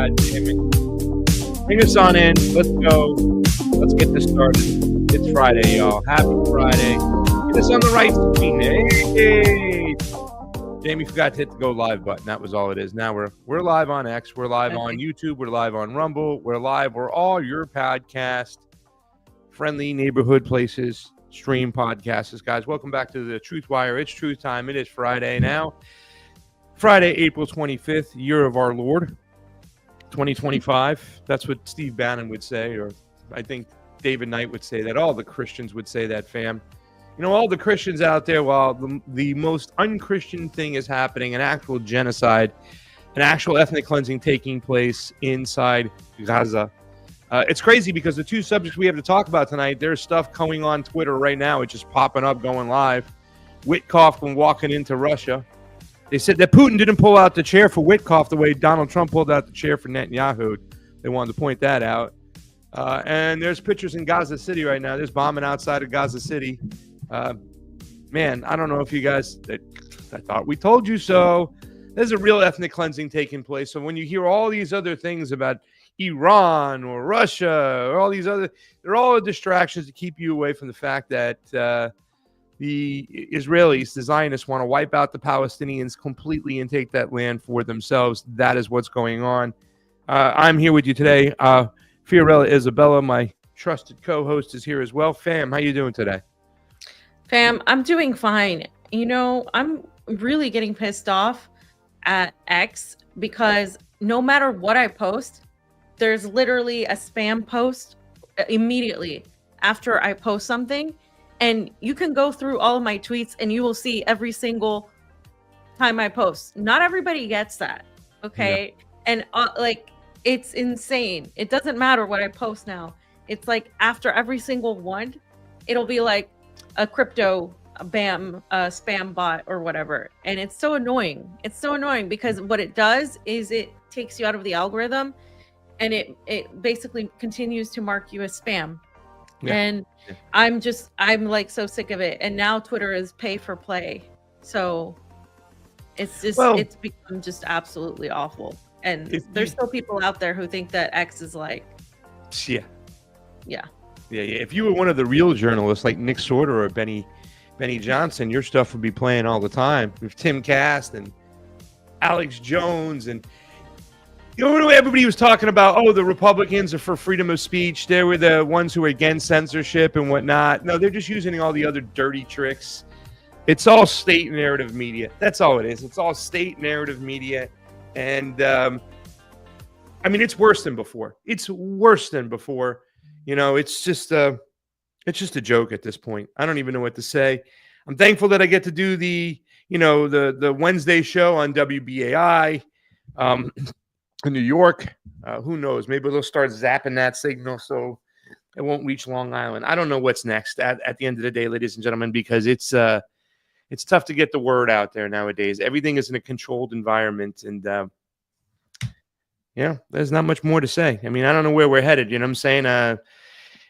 God, Jayme. Bring us on in. Let's go. Let's get this started. It's Friday, y'all. Happy Friday. Get us on the right screen. Hey. Jayme forgot to hit the go live button. That was all it is. Now we're live on X. We're live on YouTube. We're live on Rumble. We're live. We're all your podcast friendly neighborhood places. Stream podcasts, guys. Welcome back to the TruthWire. It's truth time. It is Friday now. Friday, April 25th, year of our Lord, 2025. That's what Steve Bannon would say, or I think David Knight would say that. All the Christians would say that, fam. You know, all the Christians out there, while the most unchristian thing is happening, an actual genocide, an actual ethnic cleansing taking place inside Gaza. It's crazy because the two subjects we have to talk about tonight, there's stuff going on Twitter right now. It's just popping up, going live. Witkoff when walking into Russia. They said that Putin didn't pull out the chair for Witkoff the way Donald Trump pulled out the chair for Netanyahu. They wanted to point that out. And there's pictures in Gaza City right now. There's bombing outside of Gaza City. Man, I don't know if you guys, I thought we told you so. There's a real ethnic cleansing taking place. So when you hear all these other things about Iran or Russia or all these other, they're all distractions to keep you away from the fact that the Israelis, the Zionists, want to wipe out the Palestinians completely and take that land for themselves. That is what's going on. I'm here with you today. Fiorella Isabel, my trusted co-host, is here as well. Fam, how you doing today? Fam, I'm doing fine. You know, I'm really getting pissed off at X because no matter what I post, there's literally a spam post immediately after I post something. And you can go through all of my tweets and you will see every single time I post. Not everybody gets that. Okay. Yeah. And like, it's insane. It doesn't matter what I post now. It's like after every single one, it'll be like a crypto spam bot or whatever. And it's so annoying. It's so annoying because what it does is it takes you out of the algorithm and it basically continues to mark you as spam. Yeah. And I'm like so sick of it. And now Twitter is pay for play. So it's just, it's become just absolutely awful. And there's still people out there who think that X is like, yeah. If you were one of the real journalists like Nick Sorter or Benny Johnson, your stuff would be playing all the time with Tim Cast and Alex Jones. And you know, everybody was talking about, oh, the Republicans are for freedom of speech. They were the ones who are against censorship and whatnot. No, they're just using all the other dirty tricks. It's all state narrative media. That's all it is. It's all state narrative media. And I mean, it's worse than before. It's worse than before. You know, it's just a joke at this point. I don't even know what to say. I'm thankful that I get to do the Wednesday show on WBAI. In New York, who knows? Maybe they'll start zapping that signal so it won't reach Long Island. I don't know what's next at the end of the day, ladies and gentlemen, because it's tough to get the word out there nowadays. Everything is in a controlled environment, and there's not much more to say. I mean, I don't know where we're headed. You know what I'm saying? And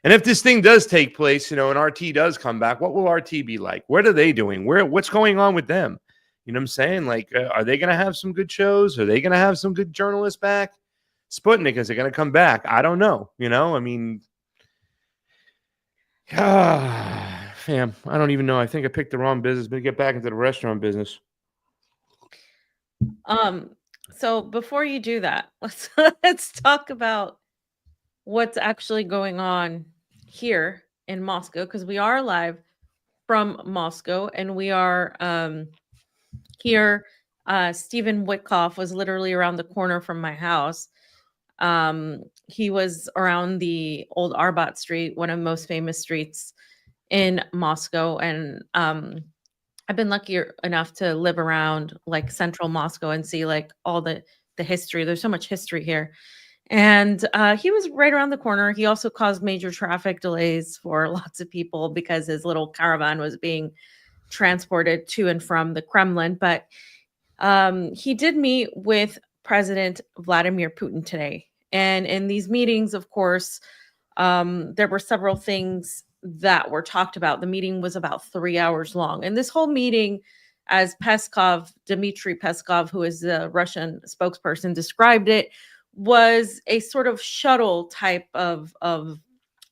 if this thing does take place, and RT does come back, what will RT be like? What are they doing? What's going on with them? You know what I'm saying? Like, are they going to have some good shows? Are they going to have some good journalists back? Sputnik, is it going to come back? I don't know. I mean, fam, I don't even know. I think I picked the wrong business, but get back into the restaurant business. So before you do that, let's talk about what's actually going on here in Moscow, because we are live from Moscow and we are here. Stephen Witkoff was literally around the corner from my house. He was around the old Arbat Street, one of the most famous streets in Moscow. And I've been lucky enough to live around like central Moscow and see like all the history. There's so much history here. And he was right around the corner. He also caused major traffic delays for lots of people because his little caravan was being transported to and from the Kremlin. But he did meet with President Vladimir Putin today. And in these meetings, of course, there were several things that were talked about. The meeting was about 3 hours long. And this whole meeting, as Dmitry Peskov, who is the Russian spokesperson, described it, was a sort of shuttle type of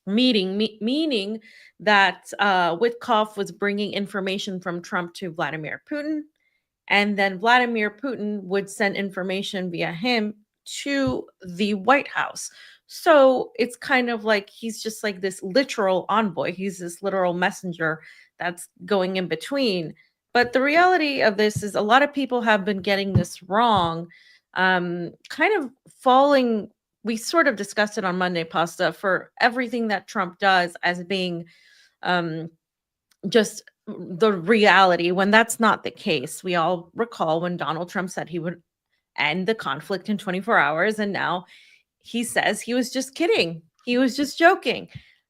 meeting, meaning that Witkoff was bringing information from Trump to Vladimir Putin, and then Vladimir Putin would send information via him to the White House. So it's kind of like he's just like this literal envoy. He's this literal messenger that's going in between. But the reality of this is a lot of people have been getting this wrong, kind of falling. We sort of discussed it on Monday, Pasta, for everything that Trump does as being um, just the reality when that's not the case. We all recall when Donald Trump said he would end the conflict in 24 hours, and now he says he was just kidding. He was just joking.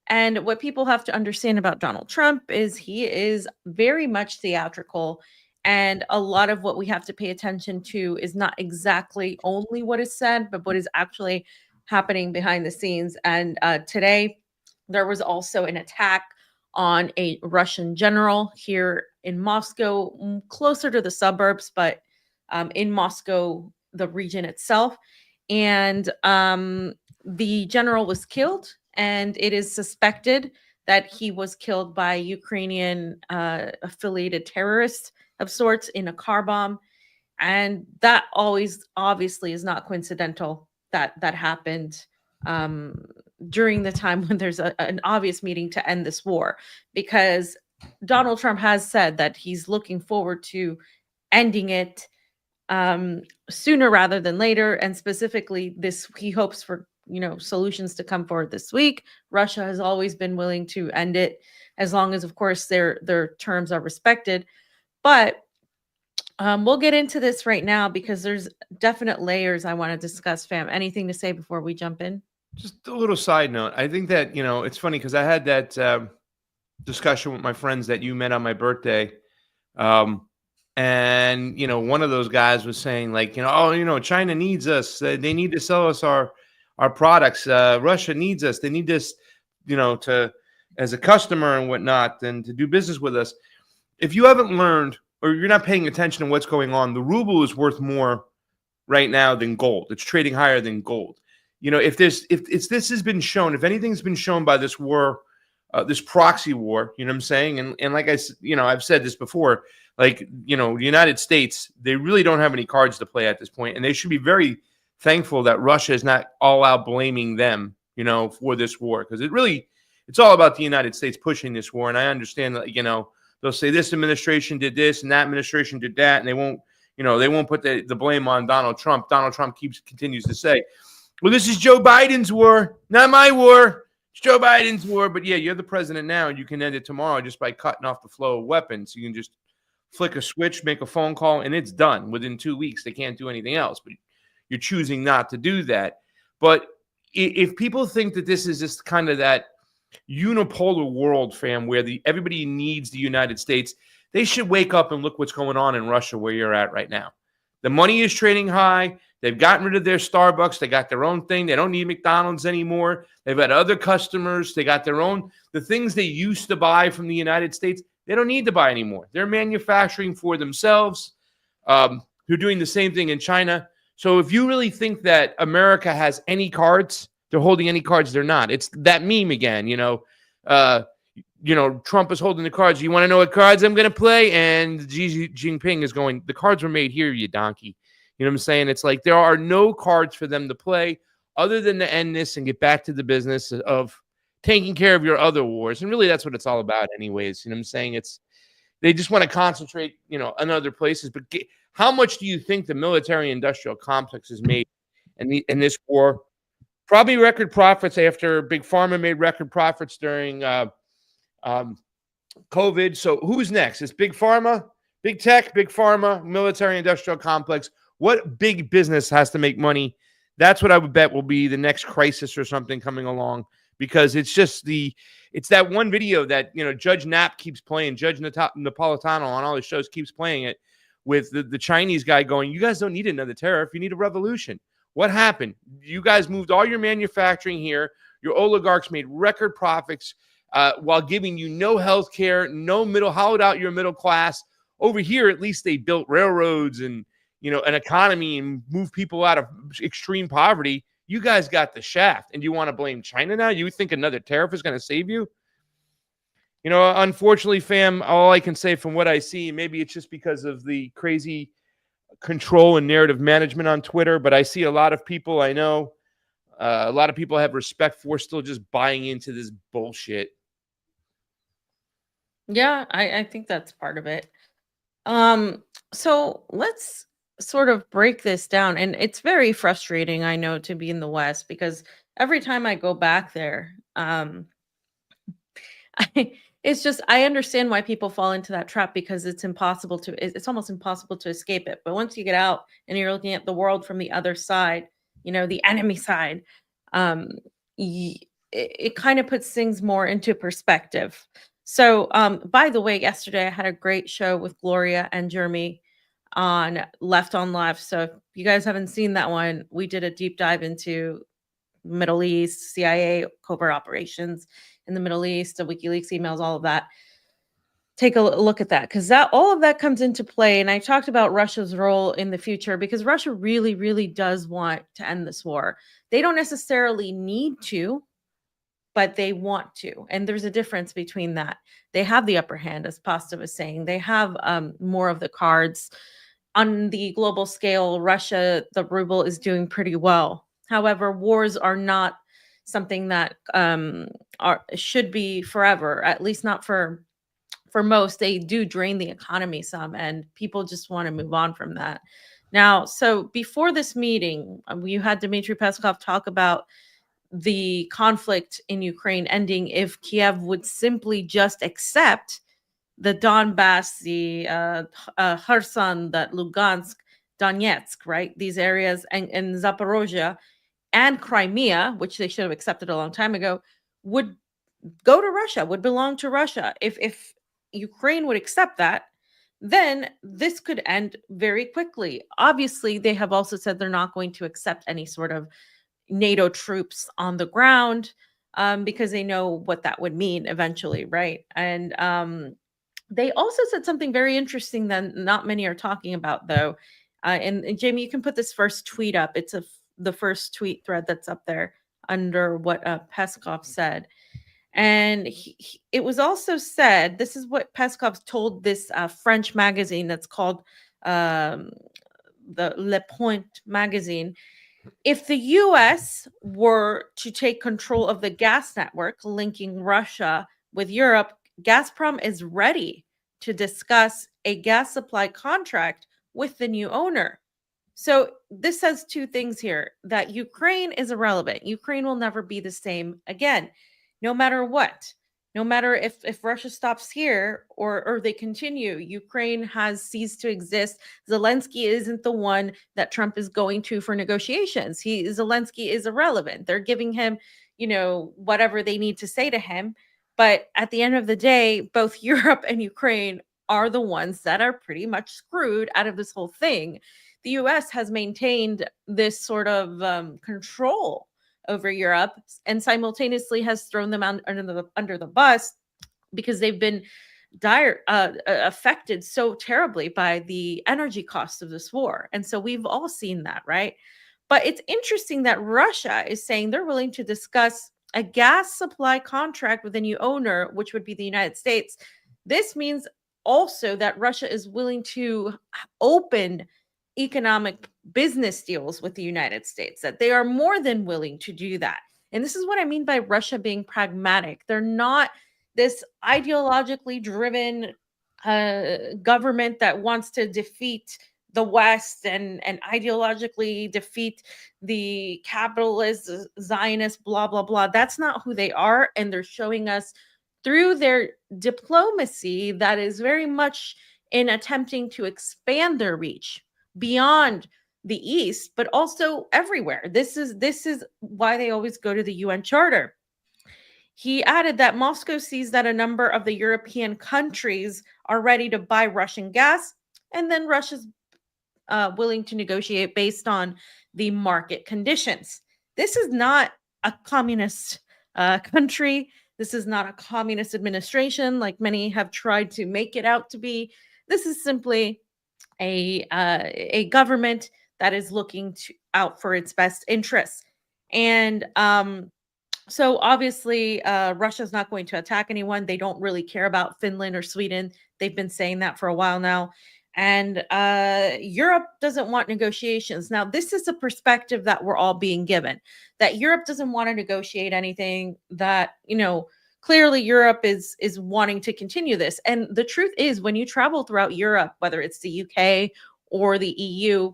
And what people have to understand about Donald Trump is he is very much theatrical. And a lot of what we have to pay attention to is not exactly only what is said, but what is actually happening behind the scenes. And today, there was also an attack on a Russian general here in Moscow, closer to the suburbs, but in Moscow, the region itself. And the general was killed, and it is suspected that he was killed by Ukrainian affiliated terrorists of sorts in a car bomb. And that always obviously is not coincidental that that happened during the time when there's an obvious meeting to end this war, because Donald Trump has said that he's looking forward to ending it sooner rather than later. And specifically this, he hopes for, solutions to come forward this week. Russia has always been willing to end it as long as, of course, their terms are respected. But we'll get into this right now because there's definite layers I want to discuss, fam. Anything to say before we jump in? Just a little side note. I think that, it's funny because I had that discussion with my friends that you met on my birthday. And, one of those guys was saying like, China needs us. They need to sell us our products. Russia needs us. They need this, to as a customer and whatnot, and to do business with us. If you haven't learned or you're not paying attention to what's going on, the ruble is worth more right now than gold. It's trading higher than gold. If this has been shown, if anything's been shown by this war, this proxy war, you know what I'm saying? And like I've said this before, like, the United States, they really don't have any cards to play at this point, and they should be very thankful that Russia is not all out blaming them, for this war, because it's all about the United States pushing this war. And I understand that, they'll say this administration did this and that administration did that, and they won't put the blame on Donald Trump. Donald Trump continues to say, well, this is Joe Biden's war, not my war. It's Joe Biden's war. But yeah, you're the president now, and you can end it tomorrow just by cutting off the flow of weapons. You can just flick a switch, make a phone call, and it's done within 2 weeks. They can't do anything else, but you're choosing not to do that. But if people think that this is just kind of that unipolar world, fam, where everybody needs the United States, they should wake up and look what's going on in Russia where you're at right now. The money is trading high. They've gotten rid of their Starbucks. They got their own thing. They don't need McDonald's anymore. They've got other customers. They got their own. The things they used to buy from the United States, they don't need to buy anymore. They're manufacturing for themselves. They're doing the same thing in China. So if you really think that America has any cards, they're holding any cards, they're not. It's that meme again, Trump is holding the cards. You want to know what cards I'm going to play? And Xi Jinping is going, the cards were made here, you donkey. You know what I'm saying? It's like there are no cards for them to play other than to end this and get back to the business of taking care of your other wars. And really that's what it's all about anyways. You know what I'm saying? They just want to concentrate, on other places. But how much do you think the military-industrial complex has made in this war? Probably record profits after Big Pharma made record profits during COVID. So who's next? It's Big Pharma, Big Tech, Big Pharma, military-industrial complex. What big business has to make money? That's what I would bet will be the next crisis or something coming along, because it's that one video that, Judge Knapp keeps playing, Judge Napolitano on all his shows keeps playing it with the Chinese guy going, you guys don't need another tariff. You need a revolution. What happened? You guys moved all your manufacturing here. Your oligarchs made record profits while giving you no health care, hollowed out your middle class. Over here, at least they built railroads and, an economy and move people out of extreme poverty, you guys got the shaft. And you want to blame China now? You think another tariff is going to save you? Unfortunately, fam, all I can say from what I see, maybe it's just because of the crazy control and narrative management on Twitter, but I see a lot of people I know, a lot of people I have respect for, still just buying into this bullshit. Yeah, I think that's part of it. So let's sort of break this down. And it's very frustrating, I know, to be in the West, because every time I go back there, it's just, I understand why people fall into that trap, because it's almost impossible to escape it. But once you get out and you're looking at the world from the other side, the enemy side, um, it kind of puts things more into perspective. So, by the way, yesterday I had a great show with Gloria and Jayme on Left on Left. So if you guys haven't seen that one, we did a deep dive into Middle East, CIA, covert operations in the Middle East, the WikiLeaks emails, all of that. Take a look at that, because all of that comes into play. And I talked about Russia's role in the future, because Russia really, really does want to end this war. They don't necessarily need to, but they want to. And there's a difference between that. They have the upper hand, as Pasta was saying. They have more of the cards. On the global scale, Russia, the ruble is doing pretty well. However, wars are not something that should be forever, at least not for most. They do drain the economy some, and people just want to move on from that. Now, so before this meeting, you had Dmitry Peskov talk about the conflict in Ukraine ending if Kiev would simply just accept the Donbass, the Kherson, the Lugansk, Donetsk, right? These areas, and Zaporozhye and Crimea, which they should have accepted a long time ago, would go to Russia, would belong to Russia. If Ukraine would accept that, then this could end very quickly. Obviously, they have also said they're not going to accept any sort of NATO troops on the ground, because they know what that would mean eventually, right? And they also said something very interesting that not many are talking about, though. And Jayme, you can put this first tweet up. It's the first tweet thread that's up there under what Peskov said. And it was also said, this is what Peskov told this French magazine that's called the Le Point magazine. If the US were to take control of the gas network linking Russia with Europe, Gazprom is ready to discuss a gas supply contract with the new owner. So this says two things here: that Ukraine is irrelevant. Ukraine will never be the same again, no matter what. No matter if Russia stops here or they continue, Ukraine has ceased to exist. Zelensky isn't the one that Trump is going to for negotiations. Zelensky is irrelevant. They're giving him, whatever they need to say to him. But at the end of the day, both Europe and Ukraine are the ones that are pretty much screwed out of this whole thing. The US has maintained this sort of control over Europe, and simultaneously has thrown them under the bus, because they've been affected so terribly by the energy costs of this war. And so we've all seen that, right? But it's interesting that Russia is saying they're willing to discuss a gas supply contract with a new owner, which would be the United States. This means also that Russia is willing to open economic business deals with the United States, that they are more than willing to do that. And this is what I mean by Russia being pragmatic. They're not this ideologically driven government that wants to defeat the West and ideologically defeat the capitalist Zionist, blah, blah, blah. That's not who they are. And they're showing us through their diplomacy that is very much in attempting to expand their reach beyond the East, but also everywhere. This is why they always go to the UN Charter. He added that Moscow sees that a number of the European countries are ready to buy Russian gas, and then Russia's willing to negotiate based on the market conditions. This is not a communist country. This is not a communist administration like many have tried to make it out to be. This is simply a government that is looking out for its best interests. And so obviously, Russia's not going to attack anyone. They don't really care about Finland or Sweden. They've been saying that for a while now. And Europe doesn't want negotiations. Now, this is a perspective that we're all being given, that Europe doesn't want to negotiate anything, that, clearly Europe is wanting to continue this. And the truth is, when you travel throughout Europe, whether it's the UK or the EU,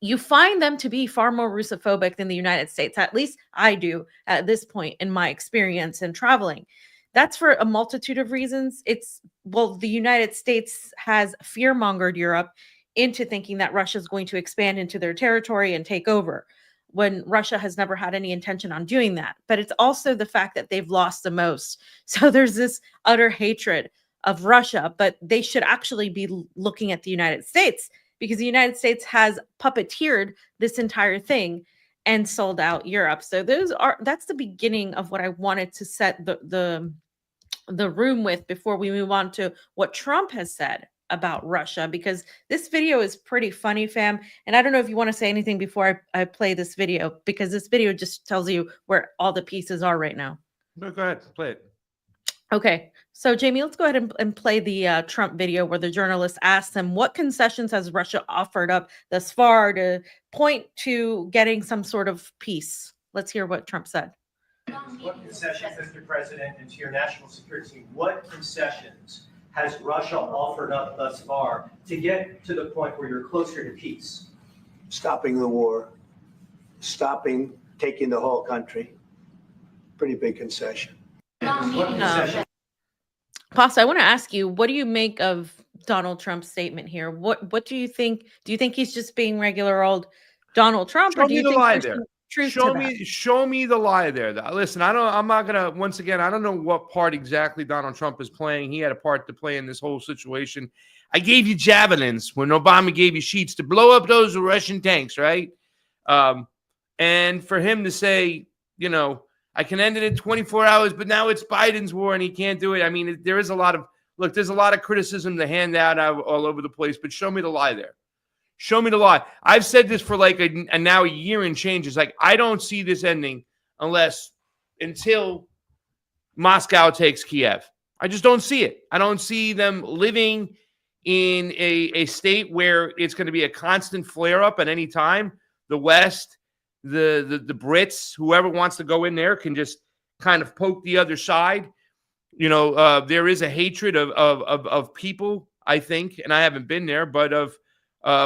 you find them to be far more Russophobic than the United States. At least I do at this point in my experience in traveling. That's for a multitude of reasons. The United States has fear-mongered Europe into thinking that Russia is going to expand into their territory and take over, when Russia has never had any intention on doing that. But it's also the fact that they've lost the most. So there's this utter hatred of Russia, but they should actually be looking at the United States, because the United States has puppeteered this entire thing and sold out Europe. So that's the beginning of what I wanted to set the room with before we move on to what Trump has said about Russia, because this video is pretty funny, fam. And I don't know if you want to say anything before I play this video, because this video just tells you where all the pieces are right now. No, go ahead, play it. Okay, so Jayme, let's go ahead and play the Trump video where the journalist asks him, what concessions has Russia offered up thus far to point to getting some sort of peace? Let's hear what Trump said. What concessions, Mr. President, and to your national security, what concessions has Russia offered up thus far to get to the point where you're closer to peace? Stopping the war, taking the whole country. Pretty big concession. What concessions? Pasta, I want to ask you, what do you make of Donald Trump's statement here? What do you think? Do you think he's just being regular old Donald Trump? Show me the lie there. Show me the lie there. Listen, I'm not gonna, once again, I don't know what part exactly Donald Trump is playing. He had a part to play in this whole situation. I gave you javelins when Obama gave you sheets to blow up those Russian tanks, right? And for him to say, I can end it in 24 hours, but now it's Biden's war and he can't do it. I mean, there's a lot of criticism to hand out all over the place, but show me the lie there. Show me the lie. I've said this for like now a year and change. It's like, I don't see this ending until Moscow takes Kiev. I just don't see it. I don't see them living in a state where it's going to be a constant flare-up at any time. The West, the Brits, whoever wants to go in there can just kind of poke the other side. There is a hatred of people, I think, and I haven't been there, but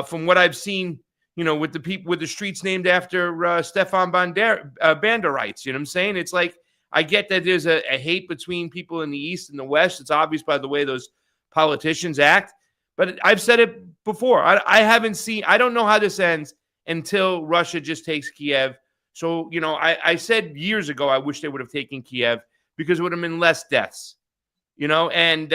from what I've seen, with the people, with the streets named after Stefan Banderites, you know what I'm saying? It's like, I get that there's a hate between people in the East and the West. It's obvious by the way those politicians act. But I've said it before. I don't know how this ends until Russia just takes Kiev. So, I said years ago, I wish they would have taken Kiev because it would have been less deaths, and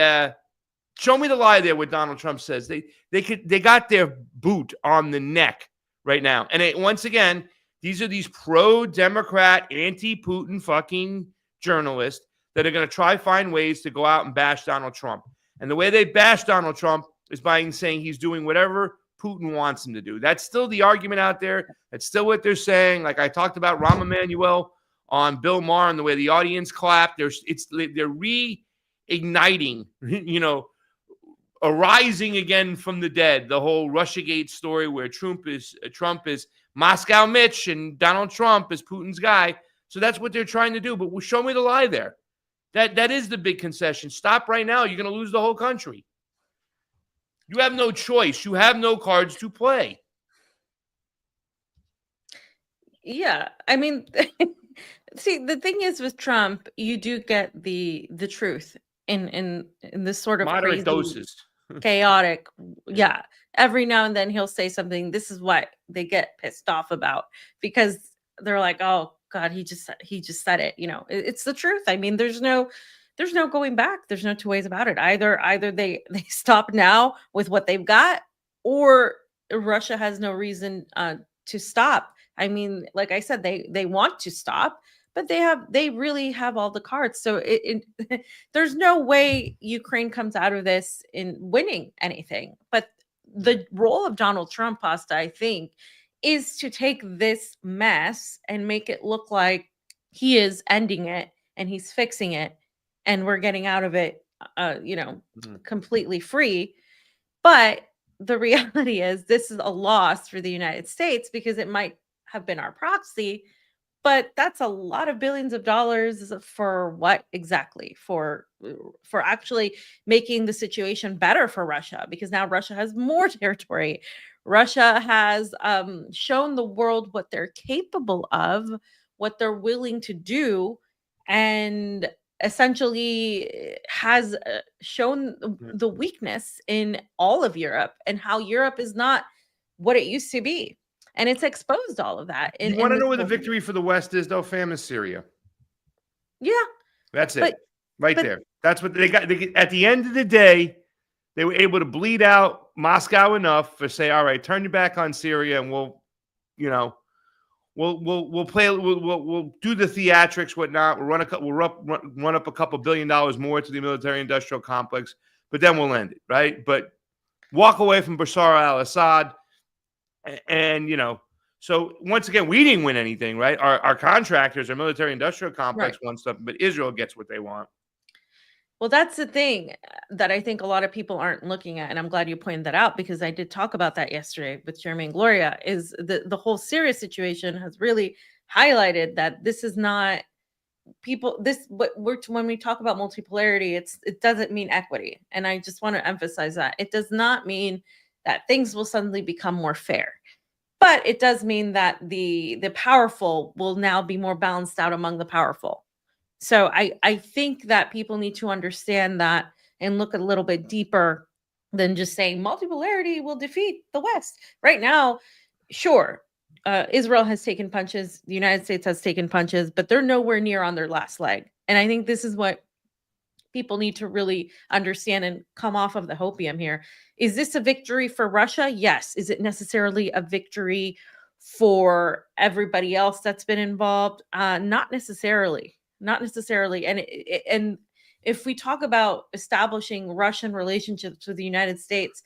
show me the lie there. What Donald Trump says, they got their boot on the neck right now. And once again, these are these pro-Democrat, anti-Putin fucking journalists that are going to try find ways to go out and bash Donald Trump. And the way they bash Donald Trump is by saying he's doing whatever Putin wants him to do. That's still the argument out there. That's still what they're saying. Like I talked about Rahm Emanuel on Bill Maher and the way the audience clapped. They're reigniting, arising again from the dead. The whole Russiagate story where Trump is Moscow Mitch and Donald Trump is Putin's guy. So that's what they're trying to do. But show me the lie there. That is the big concession. Stop right now. You're going to lose the whole country. You have no choice. You have no cards to play. Yeah, I mean, see, the thing is with Trump, you do get the truth in this sort of moderate crazy, doses, chaotic. Yeah, every now and then he'll say something. This is what they get pissed off about, because they're like, "Oh God, he just said it." It's the truth. I mean, there's no going back. There's no two ways about it. Either they stop now with what they've got, or Russia has no reason to stop. I mean, like I said, they want to stop, but they really have all the cards. So there's no way Ukraine comes out of this in winning anything. But the role of Donald Trump, Pasta, I think, is to take this mess and make it look like he is ending it and he's fixing it and we're getting out of it, completely free. But the reality is this is a loss for the United States because it might have been our proxy, but that's a lot of billions of dollars for what exactly? For actually making the situation better for Russia, because now Russia has more territory. Russia has shown the world what they're capable of, what they're willing to do, and essentially has shown the weakness in all of Europe and how Europe is not what it used to be. And it's exposed all of that. You want to know where the victory for the West is, though, fam? Is Syria. Yeah. That's it. Right there. That's what they got. At the end of the day, they were able to bleed out Moscow enough to say, all right, turn your back on Syria and we'll play, we'll do the theatrics, whatnot. We'll run up a couple $1 billion more to the military industrial complex, but then we'll end it, right? But walk away from Bashar al-Assad. And, so once again, we didn't win anything, right? Our contractors, our military industrial complex won stuff, but Israel gets what they want. Well, that's the thing that I think a lot of people aren't looking at. And I'm glad you pointed that out because I did talk about that yesterday with Jayme and Gloria, is the whole Syria situation has really highlighted that this is not when we talk about multipolarity, it doesn't mean equity. And I just want to emphasize that it does not mean that things will suddenly become more fair. But it does mean that the powerful will now be more balanced out among the powerful. So I think that people need to understand that and look a little bit deeper than just saying multipolarity will defeat the West. Right now, sure, Israel has taken punches, the United States has taken punches, but they're nowhere near on their last leg. And I think this is what people need to really understand and come off of the hopium here. Is this a victory for Russia? Yes. Is it necessarily a victory for everybody else that's been involved? Not necessarily. Not necessarily. And if we talk about establishing Russian relationships with the United States,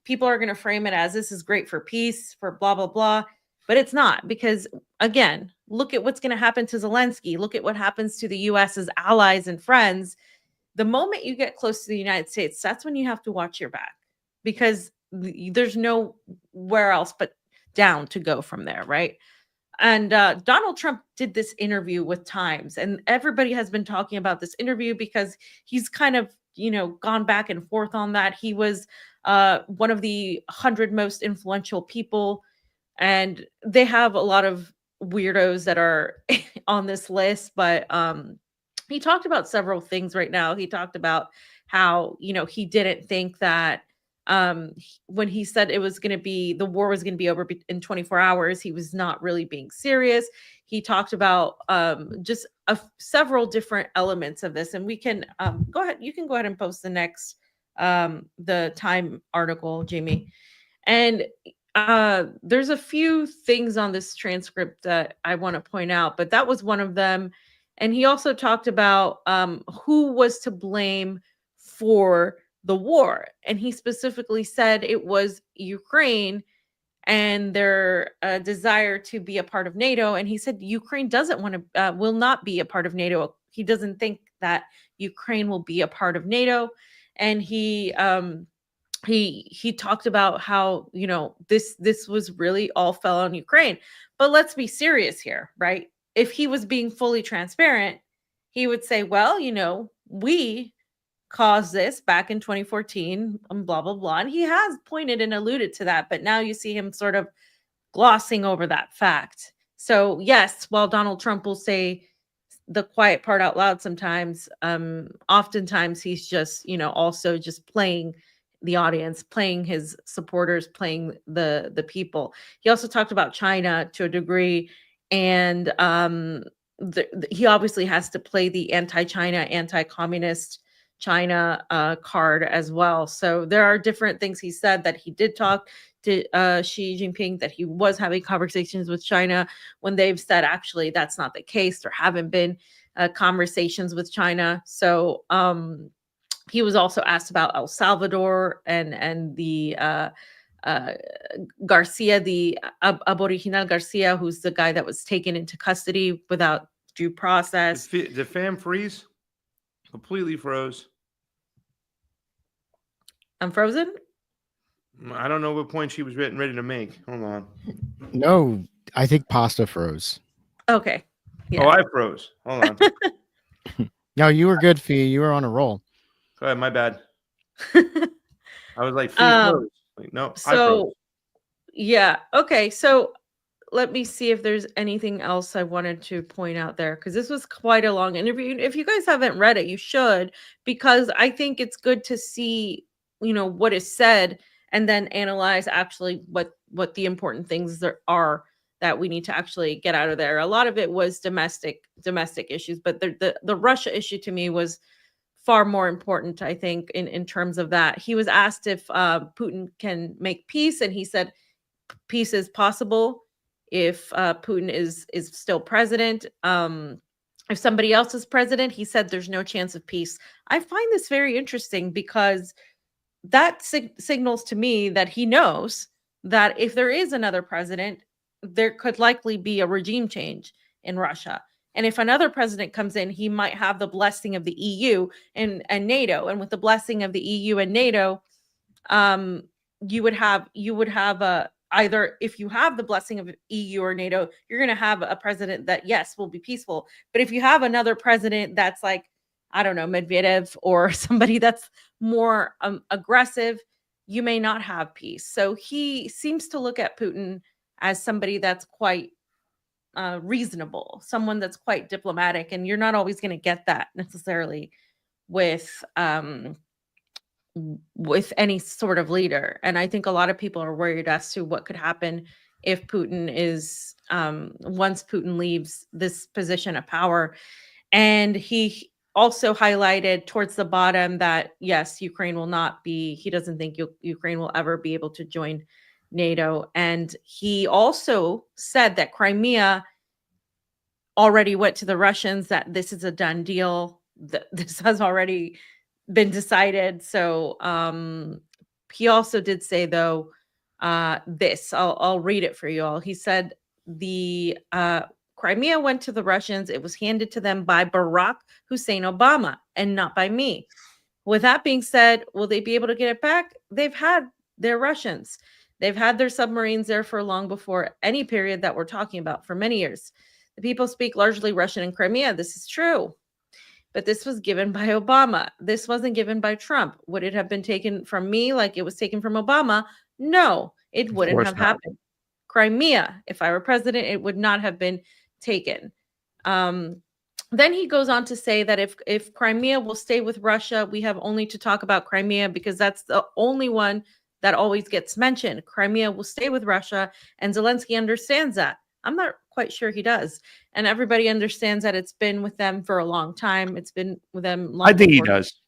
people are going to frame it as this is great for peace, for blah, blah, blah. But it's not, because, again, look at what's going to happen to Zelensky. Look at what happens to the U.S.'s allies and friends. The moment you get close to the United States, that's when you have to watch your back, because there's nowhere else but down to go from there, right? And Donald Trump did this interview with Times, and everybody has been talking about this interview because he's kind of, gone back and forth on that. He was one of the 100 most influential people, and they have a lot of weirdos that are on this list, but he talked about several things right now. He talked about how, he didn't think that when he said the war was going to be over in 24 hours, he was not really being serious. He talked about just several different elements of this. And we can go ahead. You can go ahead and post the next, the Time article, Jayme. And there's a few things on this transcript that I want to point out, but that was one of them. And he also talked about who was to blame for the war. And he specifically said it was Ukraine and their desire to be a part of NATO. And he said Ukraine doesn't want to, will not be a part of NATO. He doesn't think that Ukraine will be a part of NATO. And he talked about how, this was really all fell on Ukraine. But let's be serious here, right? If he was being fully transparent, he would say, well, we caused this back in 2014 and blah, blah, blah. And he has pointed and alluded to that, but now you see him sort of glossing over that fact. So yes, while Donald Trump will say the quiet part out loud sometimes, oftentimes he's just, also just playing the audience, playing his supporters, playing the people. He also talked about China to a degree. And he obviously has to play the anti-China, anti-communist China card as well. So there are different things he said, that he did talk to Xi Jinping, that he was having conversations with China, when they've said actually that's not the case. There haven't been conversations with China. So he was also asked about El Salvador and the Garcia, the Aboriginal Garcia, who's the guy that was taken into custody without due process. The fam freeze? Completely froze. I'm frozen? I don't know what point she was ready to make. Hold on. No, I think pasta froze. Okay. Yeah. Oh, I froze. Hold on. No, you were good, Fee. You were on a roll. Go ahead, my bad. I was like, Fee froze. Like, no, I froze. So, yeah. Okay. So let me see if there's anything else I wanted to point out there, because this was quite a long interview. If you guys haven't read it, you should, because I think it's good to see, what is said and then analyze actually what the important things there are that we need to actually get out of there. A lot of it was domestic issues, but the Russia issue to me was far more important, I think, in terms of that. He was asked if Putin can make peace, and he said peace is possible if Putin is still president. If somebody else is president, he said there's no chance of peace. I find this very interesting because that signals to me that he knows that if there is another president, there could likely be a regime change in Russia. And if another president comes in, he might have the blessing of the EU and NATO. And with the blessing of the EU and NATO, you would have either, if you have the blessing of EU or NATO, you're going to have a president that, yes, will be peaceful. But if you have another president that's like, I don't know, Medvedev or somebody that's more aggressive, you may not have peace. So he seems to look at Putin as somebody that's quite reasonable, someone that's quite diplomatic, and you're not always going to get that necessarily with any sort of leader. And I think a lot of people are worried as to what could happen if Putin is once Putin leaves this position of power. And he also highlighted towards the bottom that yes, Ukraine will not be, he doesn't think Ukraine will ever be able to join NATO. And he also said that Crimea already went to the Russians, that this is a done deal, that this has already been decided. So he also did say, though, this, I'll read it for you all. He said the Crimea went to the Russians. It was handed to them by Barack Hussein Obama and not by me. With that being said, will they be able to get it back? They've had their Russians. They've had their submarines there for long before any period that we're talking about, for many years. The people speak largely Russian in Crimea. This is true. But this was given by Obama. This wasn't given by Trump. Would it have been taken from me like it was taken from Obama? No, it wouldn't have happened. Crimea, if I were president, it would not have been taken. Then he goes on to say that if Crimea will stay with Russia, we have only to talk about Crimea because that's the only one that always gets mentioned. Crimea will stay with Russia, and Zelensky understands that. I'm not quite sure he does. And everybody understands that it's been with them for a long time. It's been with them long. I think he does.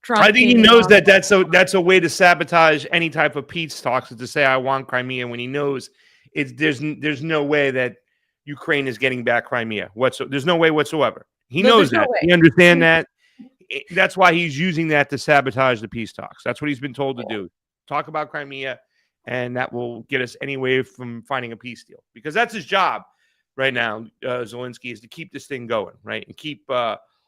Trump I think he knows that that's a way to sabotage any type of peace talks, is to say I want Crimea when he knows there's no way that Ukraine is getting back Crimea. There's no way whatsoever. He knows that. He understands that. That's why he's using that to sabotage the peace talks. That's what he's been told to do. Talk about Crimea, and that will get us anyway from finding a peace deal. Because that's his job right now, Zelensky, is to keep this thing going, right? And keep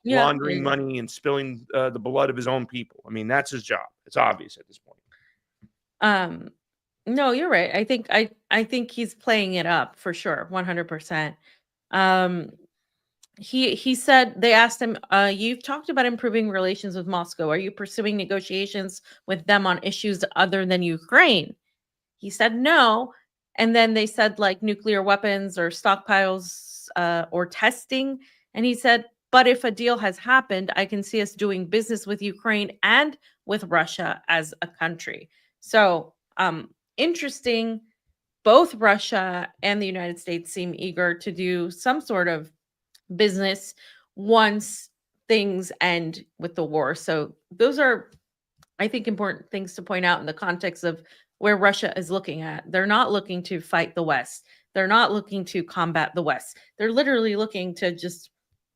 laundering money and spilling the blood of his own people. I mean, that's his job. It's obvious at this point. No, you're right. I think he's playing it up for sure, 100%. He said, they asked him, you've talked about improving relations with Moscow. Are you pursuing negotiations with them on issues other than Ukraine? He said no. And then they said like nuclear weapons or stockpiles or testing. And he said, but if a deal has happened, I can see us doing business with Ukraine and with Russia as a country. So interesting. Both Russia and the United States seem eager to do some sort of business once things end with the war. So those are, I think, important things to point out in the context of where Russia is looking at. They're not looking to fight the West. They're not looking to combat the West. They're literally looking to just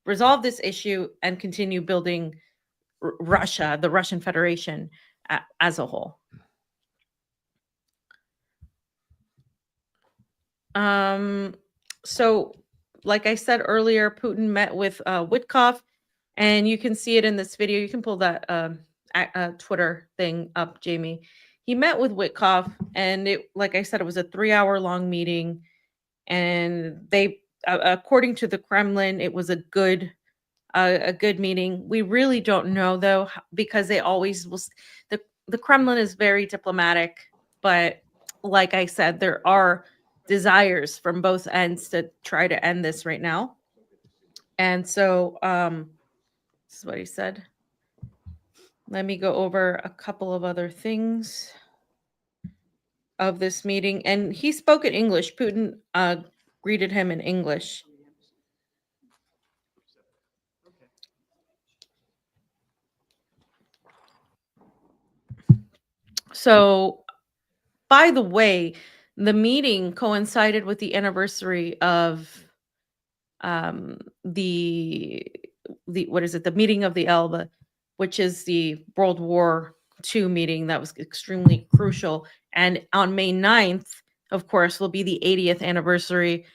resolve this issue and continue building Russia, the Russian Federation as a whole. So, like I said earlier, Putin met with Witkoff, and you can see it in this video. You can pull that Twitter thing up, Jayme. He met with Witkoff, and it, like I said, it was a 3-hour long meeting, and they, according to the Kremlin, it was a good meeting. We really don't know though, because they always will. The Kremlin is very diplomatic, but like I said, there are desires from both ends to try to end this right now. And so this is what he said. Let me go over a couple of other things of this meeting. And he spoke in English. Putin greeted him in English. So, by the way, the meeting coincided with the anniversary of the what is it? The meeting of the Elbe, which is the World War II meeting that was extremely crucial. And on May 9th, of course, will be the 80th anniversary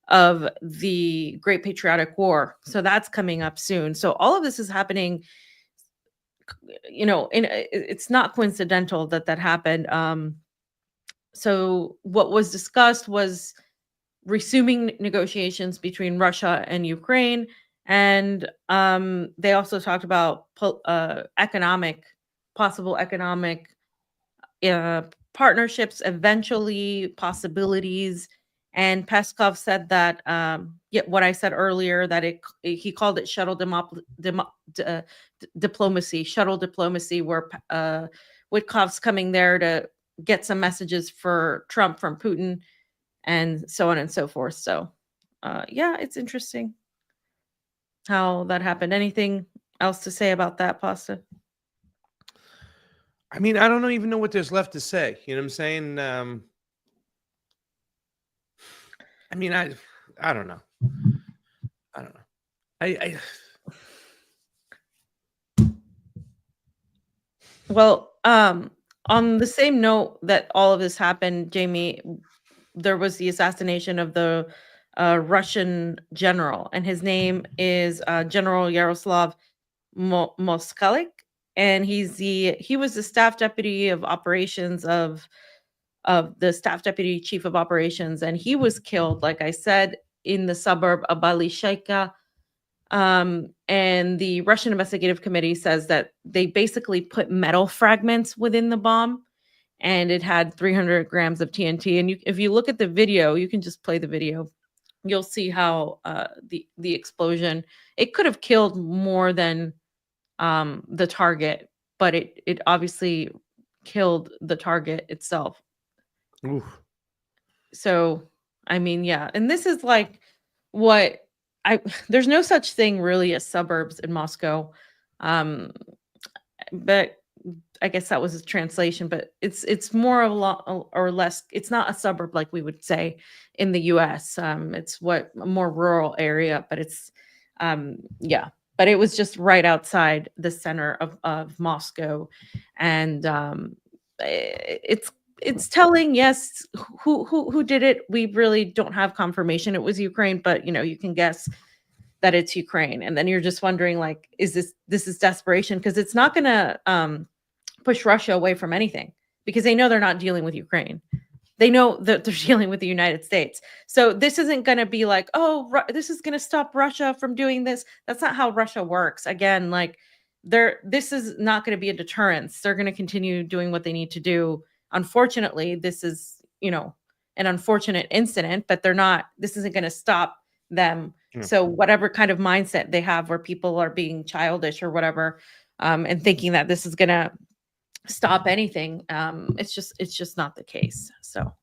of the Great Patriotic War. So that's coming up soon. So all of this is happening, you know, it's not coincidental that that happened. So what was discussed was resuming negotiations between Russia and Ukraine, and they also talked about possible economic partnerships, eventually possibilities. And Peskov said that what I said earlier, that he called it shuttle diplomacy, where Witkoff's coming there to get some messages for Trump from Putin, and so on and so forth. So, yeah, it's interesting how that happened. Anything else to say about that, Pasta? I mean, I don't even know what there's left to say. You know what I'm saying? I mean, I don't know. I don't know. Well, on the same note that all of this happened, Jayme, there was the assassination of the Russian general, and his name is General Yaroslav Moskalik, and he was the staff deputy of operations of the staff deputy chief of operations, and he was killed, like I said, in the suburb of Balishayka. And the Russian investigative committee says that they basically put metal fragments within the bomb, and it had 300 grams of TNT. And if you look at the video, you can just play the video. You'll see how the explosion, it could have killed more than the target, but it obviously killed the target itself. Oof. So, I mean, yeah. And this is like what there's no such thing really as suburbs in Moscow. But I guess that was a translation, but it's more a lot or less. It's not a suburb like we would say in the US. It's a more rural area, but it's yeah. But it was just right outside the center of Moscow, and it's telling. Yes, who did it? We really don't have confirmation. It was Ukraine, but you can guess that it's Ukraine, and then you're just wondering, like, is this is desperation, because it's not going to push Russia away from anything, because they know they're not dealing with Ukraine. They know that they're dealing with the United States. So this isn't going to be like, oh, this is going to stop Russia from doing this. That's not how Russia works. Again, like this is not going to be a deterrence. They're going to continue doing what they need to do. Unfortunately, this is, an unfortunate incident, but this isn't going to stop them. Yeah. So whatever kind of mindset they have where people are being childish or whatever, and thinking that this is going to stop anything, it's just not the case. So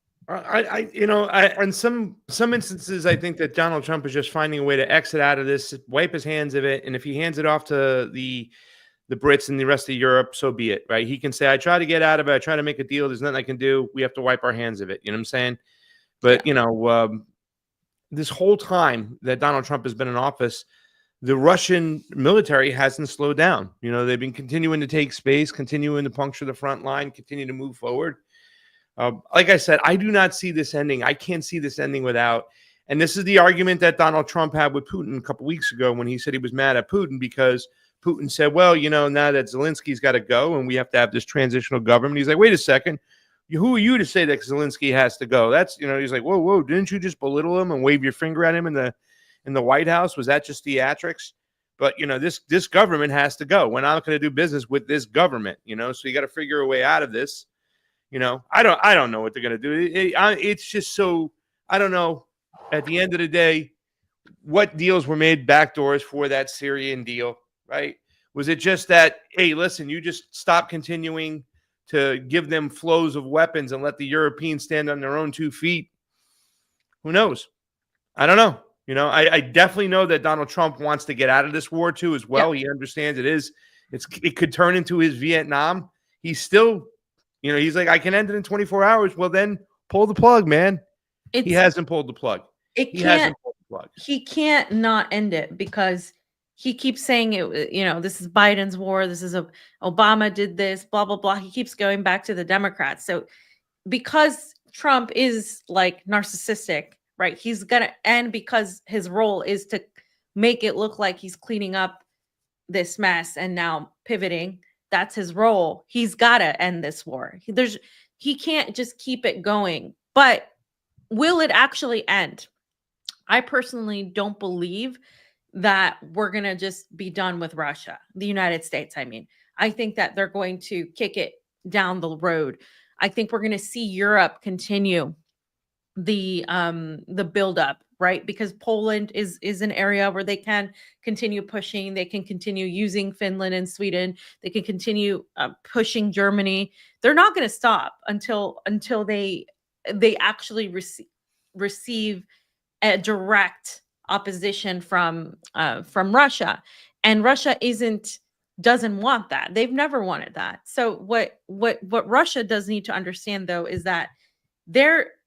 in some instances, I think that Donald Trump is just finding a way to exit out of this, wipe his hands of it, and if he hands it off to the Brits and the rest of Europe, so be it, right? He can say, I try to get out of it, I try to make a deal, there's nothing I can do, we have to wipe our hands of it, you know what I'm saying? But this whole time that Donald Trump has been in office, the Russian military hasn't slowed down. They've been continuing to take space, continuing to puncture the front line, continue to move forward. Like I said, I do not see this ending. I can't see this ending without. And this is the argument that Donald Trump had with Putin a couple weeks ago when he said he was mad at Putin because Putin said, well, now that Zelensky's got to go and we have to have this transitional government. He's like, wait a second. Who are you to say that Zelensky has to go? That's, he's like, whoa, didn't you just belittle him and wave your finger at him in the White House? Was that just theatrics? But, this government has to go. We're not going to do business with this government, so you got to figure a way out of this. I don't know what they're going to do. It's just so, I don't know. At the end of the day, what deals were made backdoors for that Syrian deal, right? Was it just that, hey, listen, you just stop continuing to give them flows of weapons and let the Europeans stand on their own 2 feet? Who knows? I don't know. I definitely know that Donald Trump wants to get out of this war too as well. Yeah. He understands it could turn into his Vietnam. He's still, he's like, I can end it in 24 hours. Well, then pull the plug, man. He hasn't pulled the plug. He can't not end it because he keeps saying it, this is Biden's war. This is Obama did this, blah, blah, blah. He keeps going back to the Democrats. So because Trump is like narcissistic, right? He's going to end because his role is to make it look like he's cleaning up this mess and now pivoting. That's his role. He's got to end this war. He can't just keep it going. But will it actually end? I personally don't believe that we're going to just be done with Russia, the United States. I mean, I think that they're going to kick it down the road. I think we're going to see Europe continue the buildup, right? Because Poland is an area where they can continue pushing. They can continue using Finland and Sweden. They can continue pushing Germany. They're not going to stop until they actually receive a direct opposition from Russia, and Russia doesn't want that. They've never wanted that. So what Russia does need to understand though is that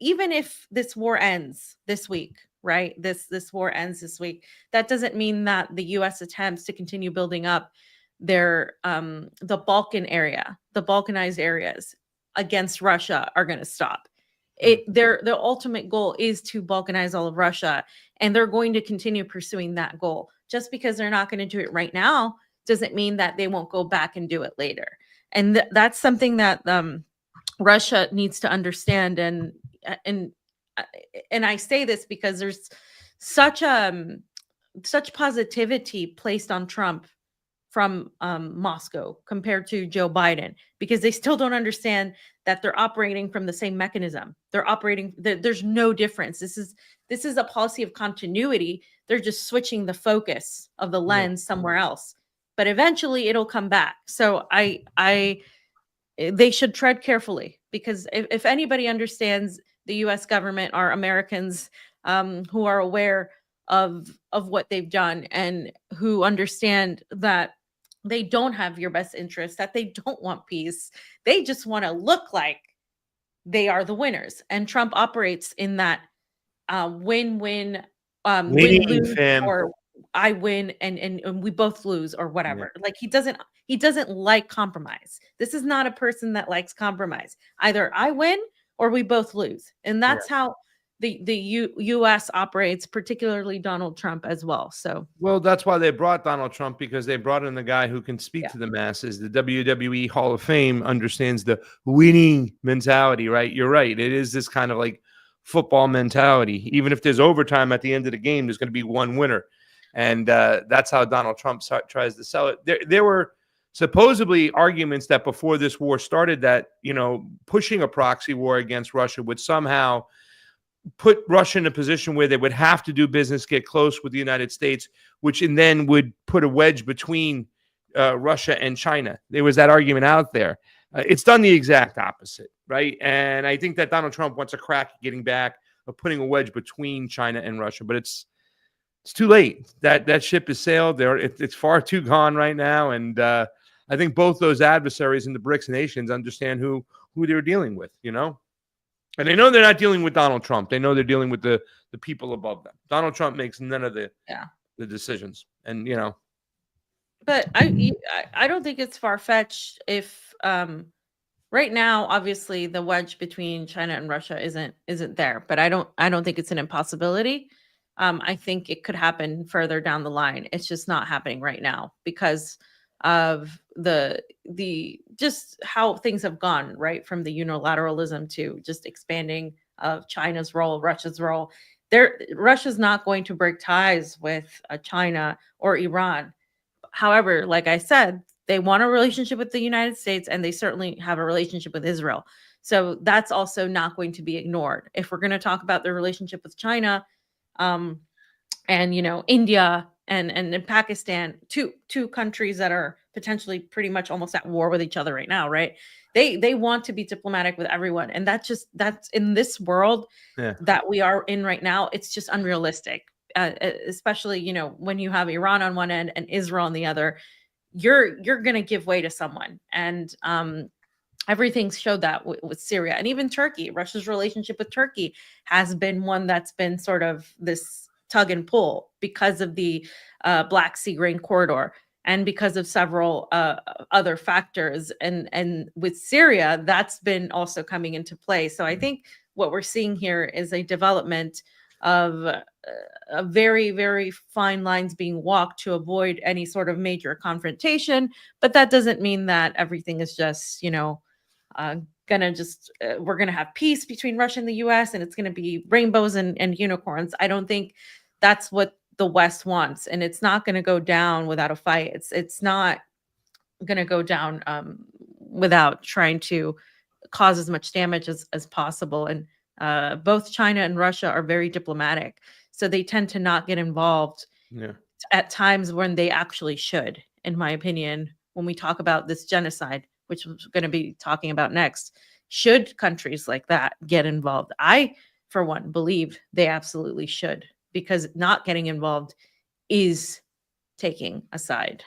even if this war ends this week, right? This war ends this week. That doesn't mean that the U.S. attempts to continue building up their the Balkan area, the Balkanized areas against Russia are going to stop. Their ultimate goal is to balkanize all of Russia, and they're going to continue pursuing that goal. Just because they're not going to do it right now doesn't mean that they won't go back and do it later. And that's something that Russia needs to understand. And I say this because there's such positivity placed on Trump from Moscow compared to Joe Biden, because they still don't understand that they're operating from the same mechanism. There's no difference. This is a policy of continuity. They're just switching the focus of the lens somewhere else, but eventually it'll come back. So they should tread carefully, because if anybody understands the U.S. government are Americans who are aware of what they've done and who understand that they don't have your best interest, that they don't want peace. They just want to look like they are the winners. And Trump operates in that win-win, win-lose, or I win and we both lose, or whatever. Yeah. Like he doesn't like compromise. This is not a person that likes compromise. Either I win or we both lose. And that's how the U.S. operates, particularly Donald Trump as well. So, well, that's why they brought Donald Trump, because they brought in the guy who can speak to the masses. The WWE Hall of Fame understands the winning mentality, right? You're right. It is this kind of like football mentality. Even if there's overtime at the end of the game, there's going to be one winner. And that's how Donald Trump tries to sell it. There were supposedly arguments that before this war started that, pushing a proxy war against Russia would somehow put Russia in a position where they would have to do business, get close with the United States, which then would put a wedge between Russia and China. There was that argument out there. It's done the exact opposite, right? And I think that Donald Trump wants a crack at getting back, of putting a wedge between China and Russia, but it's too late. That ship has sailed. It's far too gone right now, and I think both those adversaries in the BRICS nations understand who they're dealing with, And they know they're not dealing with Donald Trump. They know they're dealing with the people above them. Donald Trump makes none of the decisions, and But I don't think it's far-fetched if right now, obviously, the wedge between China and Russia isn't there, but I don't think it's an impossibility. I think it could happen further down the line. It's just not happening right now because of the just how things have gone, right? From the unilateralism to just expanding of China's role, Russia's role. Russia's not going to break ties with China or Iran. However, like I said, they want a relationship with the United States and they certainly have a relationship with Israel. So that's also not going to be ignored. If we're going to talk about their relationship with China, um, and India and Pakistan, two countries that are potentially pretty much almost at war with each other right now, right? They want to be diplomatic with everyone, and that's in this world Yeah. that we are in right now. It's just unrealistic, especially when you have Iran on one end and Israel on the other. You're gonna give way to someone, and everything's showed that with Syria and even Turkey. Russia's relationship with Turkey has been one that's been sort of this tug and pull because of the Black Sea grain corridor and because of several other factors. And with Syria, that's been also coming into play. So I think what we're seeing here is a development of a very, very fine lines being walked to avoid any sort of major confrontation. But that doesn't mean that everything is just, we're gonna have peace between Russia and the US and it's gonna be rainbows and unicorns. I don't think that's what the West wants, and it's not gonna go down without a fight. It's not gonna go down without trying to cause as much damage as possible. And both China and Russia are very diplomatic, so they tend to not get involved at times when they actually should, in my opinion. When we talk about this genocide, which we're going to be talking about next, should countries like that get involved? I, for one, believe they absolutely should, because not getting involved is taking a side.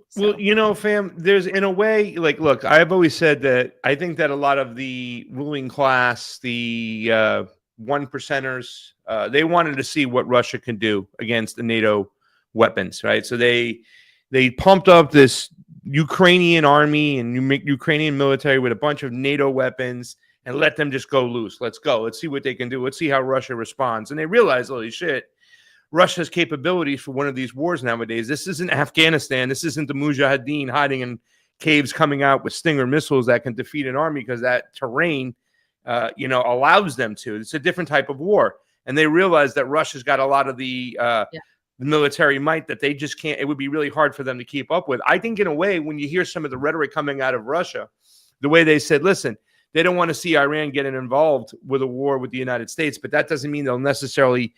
So. Well, fam, there's in a way, like, look, I've always said that I think that a lot of the ruling class, the one percenters, they wanted to see what Russia can do against the NATO weapons, right? So they pumped up this Ukrainian army and Ukrainian military with a bunch of NATO weapons and let them just go loose. Let's go. Let's see what they can do. Let's see how Russia responds. And they realized, holy shit, Russia's capabilities for one of these wars nowadays. This isn't Afghanistan. This isn't the Mujahideen hiding in caves coming out with Stinger missiles that can defeat an army because that terrain, allows them to. It's a different type of war. And they realized that Russia's got a lot of the military might that they just can't. It would be really hard for them to keep up with. I think in a way, when you hear some of the rhetoric coming out of Russia, the way they said, listen, they don't want to see Iran getting involved with a war with the United States, but that doesn't mean they'll necessarily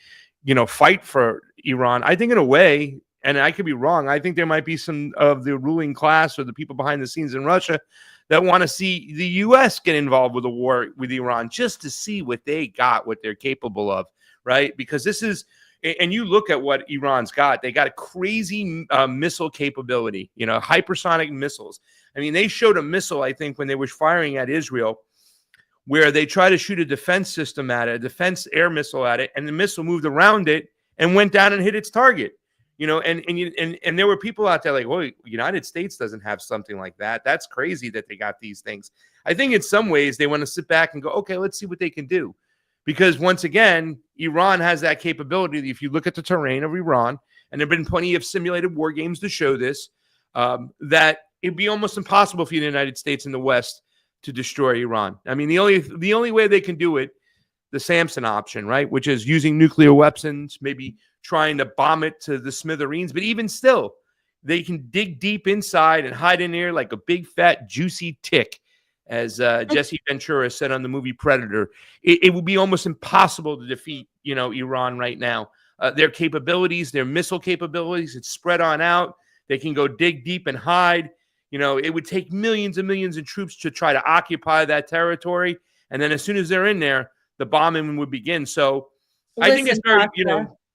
fight for Iran. I think in a way, and I could be wrong, I think there might be some of the ruling class or the people behind the scenes in Russia that want to see the U.S. get involved with a war with Iran just to see what they're capable of, right? Because this is, and you look at what Iran's got, they got a crazy missile capability, hypersonic missiles. I mean, they showed a missile, I think, when they were firing at Israel, where they tried to shoot a defense system at it, a defense air missile at it, and the missile moved around it and went down and hit its target. And there were people out there like, well, United States doesn't have something like that. That's crazy that they got these things. I think in some ways they want to sit back and go, okay, let's see what they can do. Because once again, Iran has that capability. If you look at the terrain of Iran, and there have been plenty of simulated war games to show this, that it'd be almost impossible for the United States and the West to destroy Iran. I mean, the only way they can do it, the Samson option, right, which is using nuclear weapons, maybe trying to bomb it to the smithereens. But even still, they can dig deep inside and hide in there like a big, fat, juicy tick, as Jesse Ventura said on the movie Predator. It would be almost impossible to defeat, Iran right now. Their capabilities, their missile capabilities, it's spread on out. They can go dig deep and hide. It would take millions and millions of troops to try to occupy that territory. And then as soon as they're in there, the bombing would begin. So I think it's very,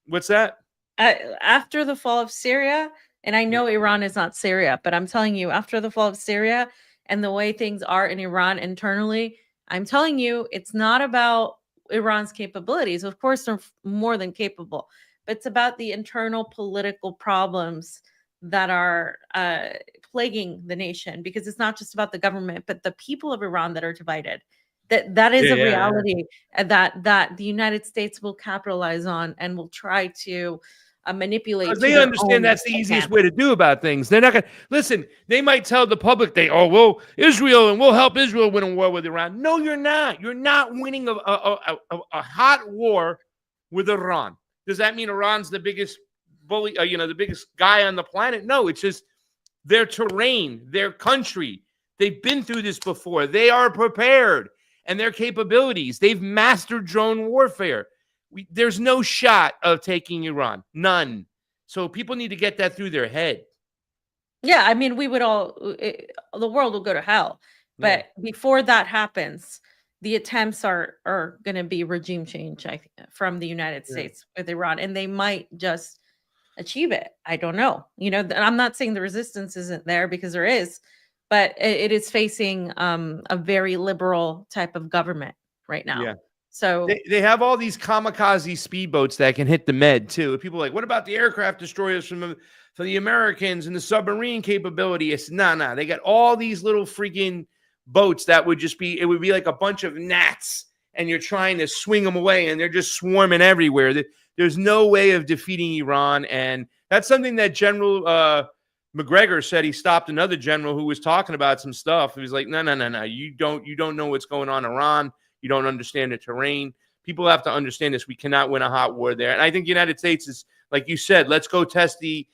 what's that? After the fall of Syria, and I know Iran is not Syria, but I'm telling you, after the fall of Syria and the way things are in Iran internally, I'm telling you, it's not about Iran's capabilities. Of course, they're more than capable, but it's about the internal political problems that are plaguing the nation, because it's not just about the government, but the people of Iran that are divided. That is a reality that the United States will capitalize on and will try to manipulate. Because they understand that's the easiest way to do about things. They're not going to listen. They might tell the public well, Israel, and we'll help Israel win a war with Iran. No, you're not. You're not winning a hot war with Iran. Does that mean Iran's the biggest bully, the biggest guy on the planet? No, it's just their terrain, their country. They've been through this before. They are prepared, and their capabilities. They've mastered drone warfare. There's no shot of taking Iran. None. So people need to get that through their head. Yeah, I mean, we would the world will go to hell. But before that happens, the attempts are going to be regime change, I think, from the United States with Iran, and they might just achieve it. I don't know. I'm not saying the resistance isn't there, because there is, but it is facing a very liberal type of government right now. Yeah. So they have all these kamikaze speedboats that can hit the Med too. People are like, what about the aircraft destroyers from the Americans and the submarine capability? It's no. They got all these little freaking boats that would be like a bunch of gnats, and you're trying to swing them away, and they're just swarming everywhere. There's no way of defeating Iran, and that's something that General McGregor said. He stopped another general who was talking about some stuff. He was like, no. You don't know what's going on in Iran. You don't understand the terrain. People have to understand this. We cannot win a hot war there. And I think the United States is, like you said, let's go test the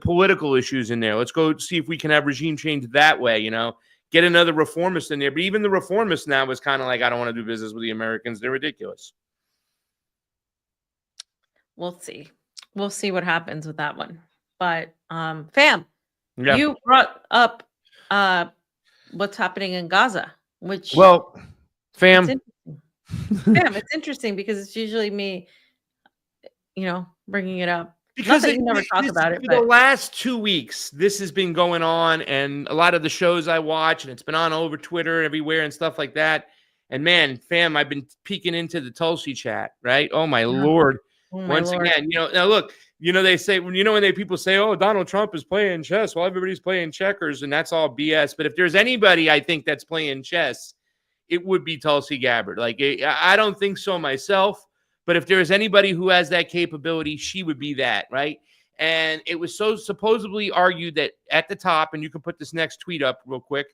political issues in there. Let's go see if we can have regime change that way, Get another reformist in there. But even the reformist now is kind of like, I don't want to do business with the Americans. They're ridiculous. We'll see. We'll see what happens with that one. But fam, you brought up what's happening in Gaza, which Fam, it's interesting because it's usually me, bringing it up. Because you never talk about it. For the last 2 weeks, this has been going on, and a lot of the shows I watch, and it's been on over Twitter everywhere and stuff like that. And man, fam, I've been peeking into the Tulsi chat, right? Oh my Lord! Once again, now look, they say when people say, "Oh, Donald Trump is playing chess," well, everybody's playing checkers, and that's all BS. But if there's anybody I think that's playing chess, it would be Tulsi Gabbard. Like, I don't think so myself, but if there's anybody who has that capability, she would be that, right? And it was so supposedly argued that at the top, and you can put this next tweet up real quick,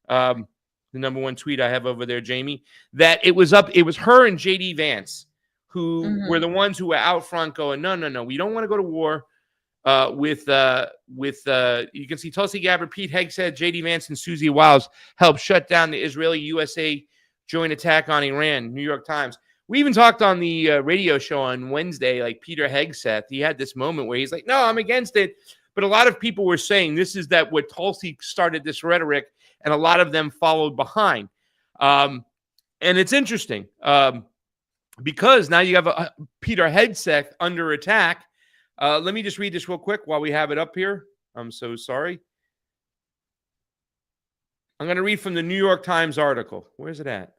the number one tweet I have over there, Jayme, that it was her and JD Vance who were the ones who were out front going, no, we don't want to go to war with you can see Tulsi Gabbard, Pete Hegseth, JD Vance, and Susie Wiles helped shut down the Israeli-USA joint attack on Iran, New York Times. We even talked on the radio show on Wednesday, like Peter Hegseth, he had this moment where he's like, no, I'm against it. But a lot of people were saying this is what Tulsi started this rhetoric, and a lot of them followed behind. And it's interesting because now you have Peter Hegseth under attack. Let me just read this real quick while we have it up here. I'm so sorry. I'm going to read from the New York Times article. Where's it at?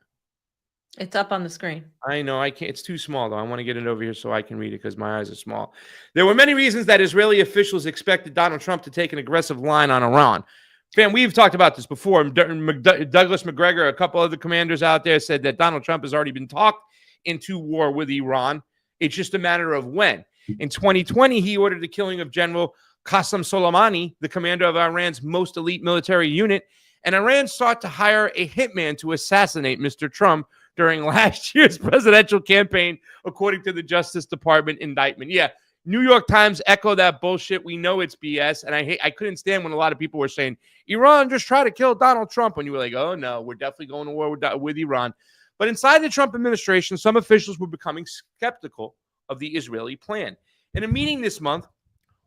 It's up on the screen. I know. I can't. It's too small, though. I want to get it over here so I can read it because my eyes are small. There were many reasons that Israeli officials expected Donald Trump to take an aggressive line on Iran. Fam, we've talked about this before. Douglas McGregor, a couple other commanders out there said that Donald Trump has already been talked into war with Iran. It's just a matter of when. In 2020, he ordered the killing of General Qasem Soleimani, the commander of Iran's most elite military unit, and Iran sought to hire a hitman to assassinate Mr. Trump during last year's presidential campaign, according to the Justice Department indictment. Yeah, New York Times echo that bullshit. We know it's BS, and I couldn't stand when a lot of people were saying, Iran just tried to kill Donald Trump, and you were like, oh, no, we're definitely going to war with Iran. But inside the Trump administration, some officials were becoming skeptical of the Israeli plan. In a meeting this month,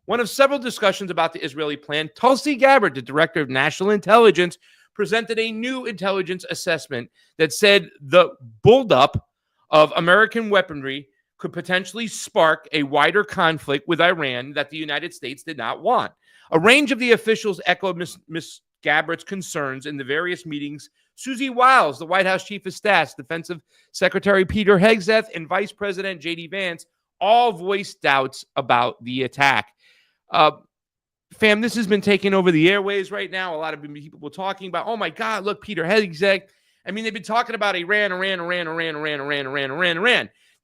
one of several discussions about the Israeli plan, Tulsi Gabbard, the director of national intelligence, presented a new intelligence assessment that said the buildup of American weaponry could potentially spark a wider conflict with Iran that the United States did not want. A range of the officials echoed Ms. Gabbard's concerns in the various meetings. Susie Wiles, the White House Chief of Staff, Defensive Secretary Peter Hegseth, and Vice President J.D. Vance all voiced doubts about the attack. fam, this has been taking over the airways right now. A lot of people were talking about, oh my God, look, Peter Hegseth. I mean, they've been talking about Iran.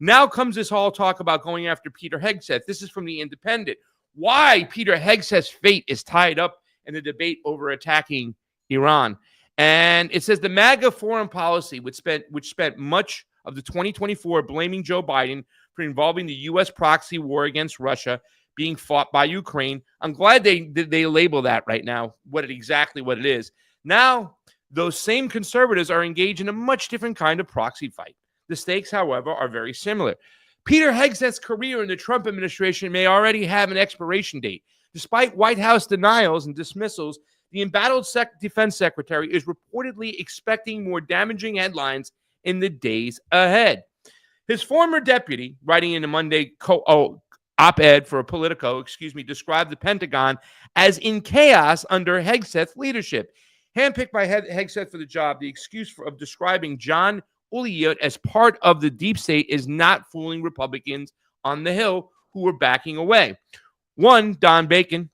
Now comes this whole talk about going after Peter Hegseth. This is from The Independent. Why Peter Hegseth's fate is tied up in the debate over attacking Iran. And it says the MAGA foreign policy, which spent much of the 2024 blaming Joe Biden for involving the U.S. proxy war against Russia being fought by Ukraine. I'm glad they label that right now, exactly what it is. Now, those same conservatives are engaged in a much different kind of proxy fight. The stakes, however, are very similar. Peter Hegseth's career in the Trump administration may already have an expiration date. Despite White House denials and dismissals, the embattled defense secretary is reportedly expecting more damaging headlines in the days ahead. His former deputy, writing in the Monday op-ed for Politico, described the Pentagon as in chaos under Hegseth's leadership. Handpicked by Hegseth for the job, the excuse of describing John Uliot as part of the deep state is not fooling Republicans on the Hill who were backing away. One, Don Bacon,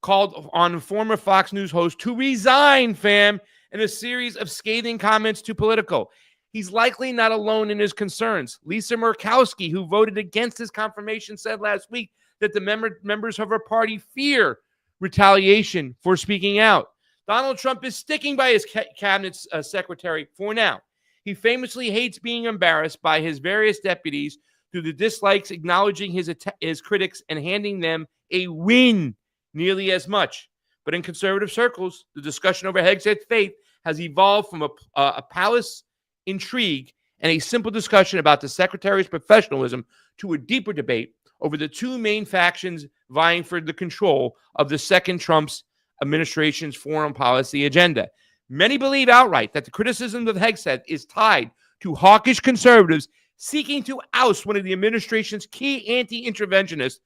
called on former Fox News host to resign, fam, in a series of scathing comments to Politico. He's likely not alone in his concerns. Lisa Murkowski, who voted against his confirmation, said last week that the members of her party fear retaliation for speaking out. Donald Trump is sticking by his cabinet secretary for now. He famously hates being embarrassed by his various deputies through the dislikes, acknowledging his critics and handing them a win nearly as much. But in conservative circles, the discussion over Hegseth's fate has evolved from a palace intrigue and a simple discussion about the secretary's professionalism to a deeper debate over the two main factions vying for the control of the second Trump's administration's foreign policy agenda. Many believe outright that the criticism of Hegseth is tied to hawkish conservatives seeking to oust one of the administration's key anti-interventionists.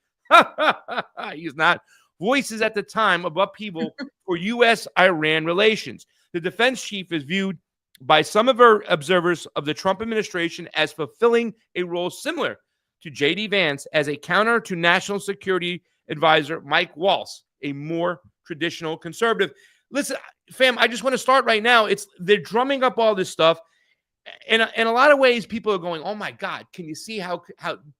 He's not. Voices at the time of upheaval for U.S.-Iran relations. The defense chief is viewed by some of our observers of the Trump administration as fulfilling a role similar to J.D. Vance as a counter to National Security Advisor Mike Waltz, a more traditional conservative. Listen, fam, I just want to start right now. They're drumming up all this stuff. In a lot of ways, people are going, oh, my God, can you see how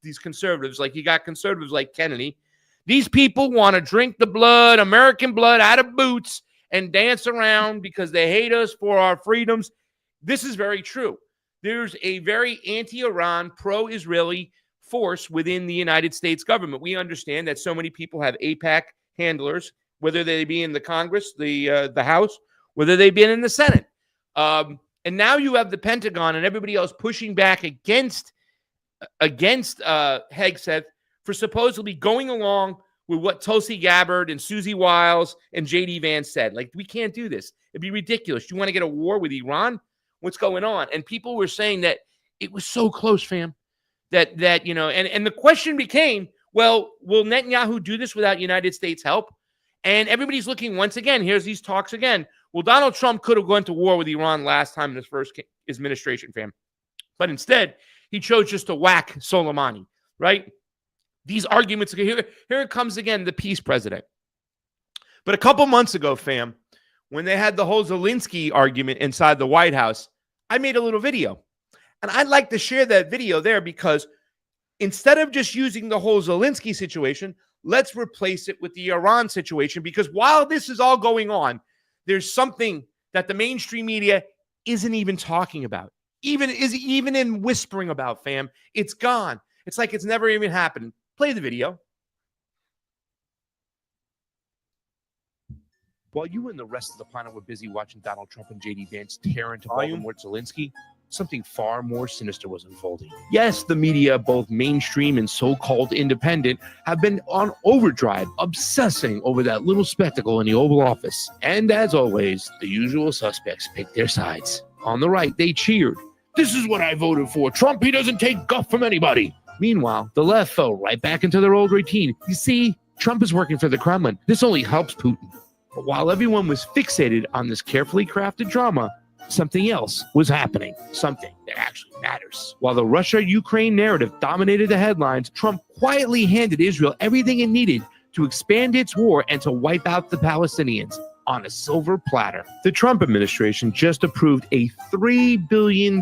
these conservatives, like you got conservatives like Kennedy, these people want to drink the blood, American blood, out of boots and dance around because they hate us for our freedoms. This is very true. There's a very anti-Iran, pro-Israeli force within the United States government. We understand that so many people have AIPAC handlers, whether they be in the Congress, the House, whether they be in the Senate. And now you have the Pentagon and everybody else pushing back against Hegseth for supposedly going along with what Tulsi Gabbard and Susie Wiles and J.D. Vance said. Like, we can't do this. It'd be ridiculous. You want to get a war with Iran? What's going on? And people were saying that it was so close, fam, that and the question became, well, will Netanyahu do this without United States help? And everybody's looking once again. Here's these talks again. Well, Donald Trump could have gone to war with Iran last time in his first administration, fam. But instead, he chose just to whack Soleimani, right? These arguments, here it comes again, the peace president. But a couple months ago, fam, when they had the whole Zelensky argument inside the White House, I made a little video. And I'd like to share that video there because instead of just using the whole Zelensky situation, let's replace it with the Iran situation. Because while this is all going on, there's something that the mainstream media isn't even talking about, even in whispering about, fam. It's gone. It's like it's never even happened. Play the video. While you and the rest of the planet were busy watching Donald Trump and J.D. Vance tear into Voldemort Zelensky, something far more sinister was unfolding. Yes, the media, both mainstream and so-called independent, have been on overdrive, obsessing over that little spectacle in the Oval Office. And as always, the usual suspects picked their sides. On the right, they cheered. This is what I voted for. Trump, he doesn't take guff from anybody. Meanwhile, the left fell right back into their old routine. You see, Trump is working for the Kremlin. This only helps Putin. But while everyone was fixated on this carefully crafted drama, something else was happening. Something that actually matters. While the Russia-Ukraine narrative dominated the headlines, Trump quietly handed Israel everything it needed to expand its war and to wipe out the Palestinians on a silver platter. The Trump administration just approved a $3 billion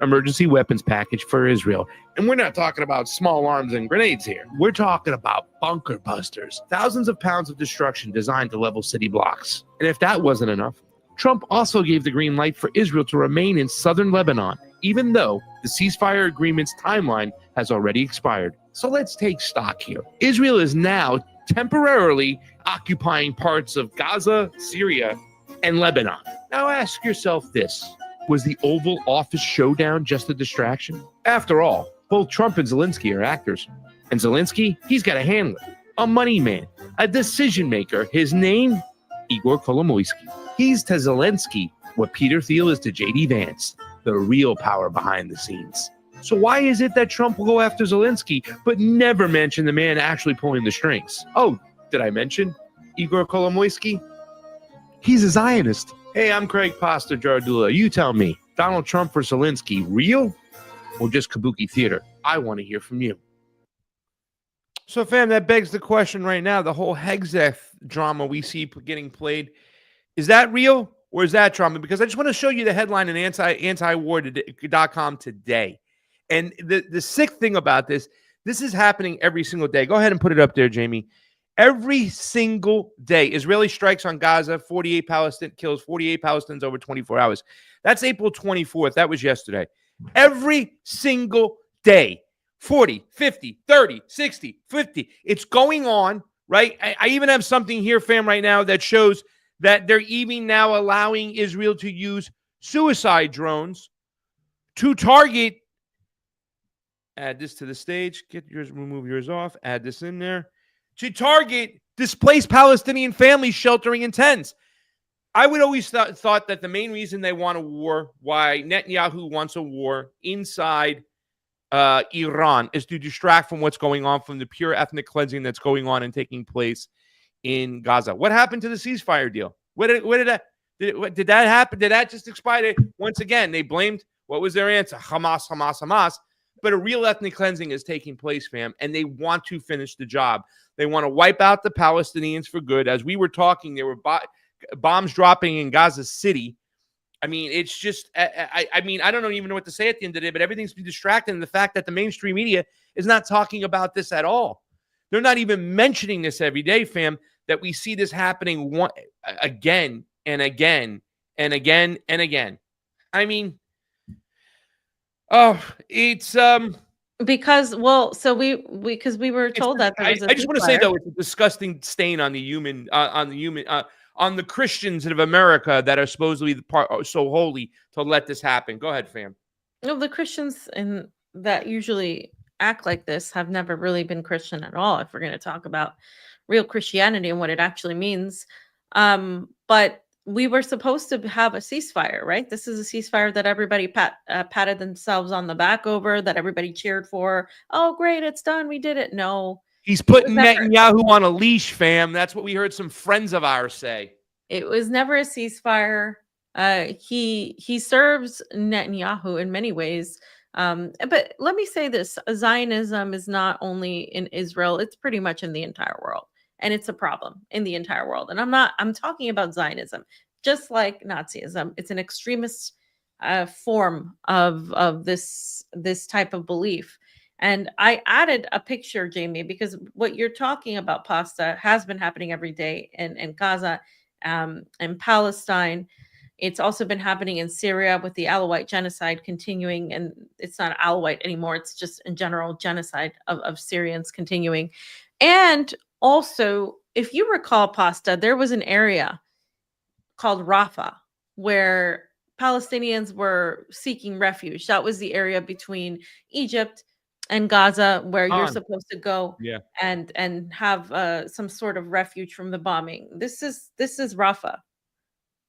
emergency weapons package for Israel. And we're not talking about small arms and grenades here. We're talking about bunker busters, thousands of pounds of destruction designed to level city blocks. And if that wasn't enough, Trump also gave the green light for Israel to remain in southern Lebanon, even though the ceasefire agreement's timeline has already expired. So let's take stock here. Israel is now temporarily occupying parts of Gaza, Syria, and Lebanon. Now ask yourself this: was the Oval Office showdown just a distraction? After all, both Trump and Zelensky are actors. And Zelensky, he's got a handler, a money man, a decision maker. His name, Igor Kolomoisky. He's to Zelensky what Peter Thiel is to J.D. Vance, the real power behind the scenes. So why is it that Trump will go after Zelensky, but never mention the man actually pulling the strings? Oh, did I mention Igor Kolomoisky? He's a Zionist. Hey, I'm Craig Pasta Jardula. You tell me, Donald Trump for Zelensky, real or just kabuki theater? I want to hear from you. So, fam, that begs the question right now. The whole Hexeth drama we see getting played, is that real or is that drama? Because I just want to show you the headline in antiwar.com today. And the sick thing about this is happening every single day. Go ahead and put it up there, Jayme. Every single day, Israeli strikes on Gaza, 48 Palestinians over 24 hours. That's April 24th. That was yesterday. Every single day, 40, 50, 30, 60, 50. It's going on, right? I even have something here, fam, right now that shows that they're even now allowing Israel to use suicide drones to target. Add this to the stage. Get yours, remove yours off. Add this in there. To target displaced Palestinian families sheltering in tents. I would always thought that the main reason they want a war, why Netanyahu wants a war inside Iran, is to distract from what's going on, from the pure ethnic cleansing that's going on and taking place in Gaza. What happened to the ceasefire deal? Did that happen? Did that just expire? Once again, they blamed, what was their answer? Hamas, Hamas, Hamas. But a real ethnic cleansing is taking place, fam, and they want to finish the job. They want to wipe out the Palestinians for good. As we were talking, there were bombs dropping in Gaza City. I mean, it's just, I mean, I don't even know what to say at the end of the day, but everything's been distracted. And the fact that the mainstream media is not talking about this at all. They're not even mentioning this every day, fam, that we see this happening again and again and again and again. I mean, oh, it's because we were told that there was I just want to say though, it's a disgusting stain on the human on the Christians of America that are supposedly so holy to let this happen. Go ahead, fam. No, the Christians that usually act like this have never really been Christian at all, if we're going to talk about real Christianity and what it actually means. But we were supposed to have a ceasefire, right? This is a ceasefire that everybody patted themselves on the back over, that everybody cheered for. Oh, great, it's done. We did it. No. He's putting Netanyahu on a leash, fam. That's what we heard some friends of ours say. It was never a ceasefire. He serves Netanyahu in many ways. But let me say this: Zionism is not only in Israel; it's pretty much in the entire world, and it's a problem in the entire world. And I'm talking about Zionism, just like Nazism. It's an extremist form of this type of belief. And I added a picture, Jayme, because what you're talking about, Pasta, has been happening every day in Gaza, in Palestine. It's also been happening in Syria with the Alawite genocide continuing. And it's not Alawite anymore. It's just in general genocide of Syrians continuing. And also, if you recall, Pasta, there was an area called Rafah where Palestinians were seeking refuge. That was the area between Egypt and Gaza where you're supposed to go and have some sort of refuge from the bombing. This is Rafah.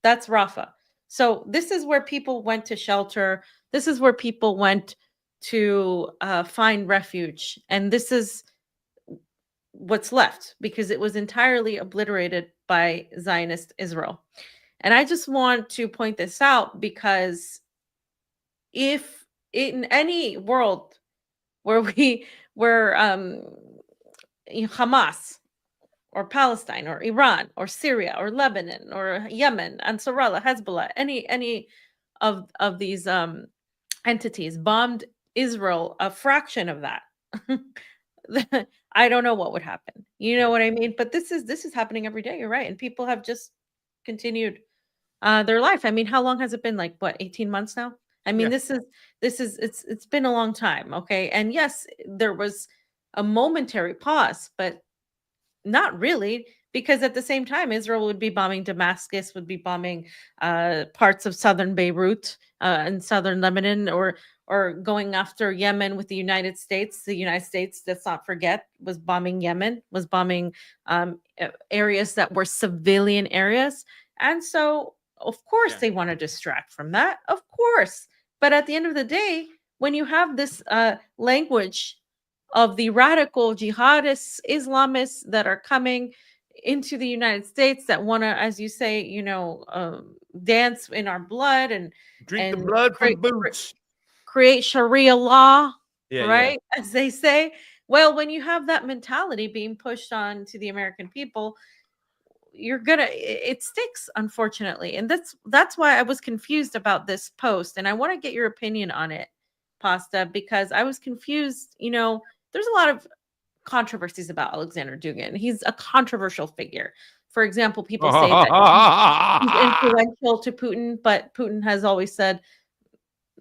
That's Rafah. So this is where people went to shelter. This is where people went to find refuge. And this is what's left because it was entirely obliterated by Zionist Israel. And I just want to point this out because if in any world where Hamas or Palestine or Iran or Syria or Lebanon or Yemen, Ansarallah, Hezbollah, any of these entities bombed Israel a fraction of that, I don't know what would happen. You know what I mean? But this is happening every day. You're right, and people have just continued their life. I mean, how long has it been? Like what, 18 months now? I mean, Yeah. it's been a long time, okay? And yes, there was a momentary pause, but not really, because at the same time, Israel would be bombing Damascus, would be bombing parts of southern Beirut and southern Lebanon, or going after Yemen with the United States. The United States, let's not forget, was bombing Yemen, was bombing areas that were civilian areas. And so, of course, Yeah. they want to distract from that, of course. But at the end of the day, when you have this language of the radical jihadists, Islamists that are coming into the United States that want to, as you say, dance in our blood and Drink the and blood from create, boots. create Sharia law, Yeah, right? As they say. Well, when you have that mentality being pushed on to the American people, it sticks, unfortunately. And that's why I was confused about this post, and I want to get your opinion on it, Pasta, because I was confused. There's a lot of controversies about Alexander Dugin. He's a controversial figure. For example, people say that he's influential to Putin, but Putin has always said,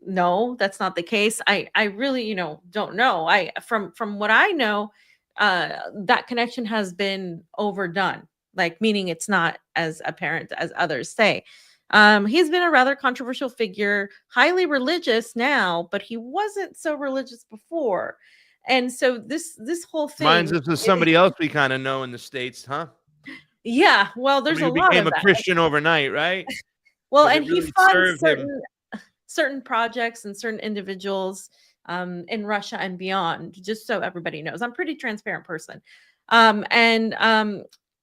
no, that's not the case. I really, don't know. From what I know, that connection has been overdone, like meaning it's not as apparent as others say. He's been a rather controversial figure, highly religious now, but he wasn't so religious before. And so this whole thing Reminds us of somebody else we kind of know in the States, huh? Yeah, well, there's Somebody a who lot became of a that. Christian overnight, right? Well, 'Cause and it he really funds served him. certain projects and certain individuals in Russia and beyond, just so everybody knows. I'm a pretty transparent person.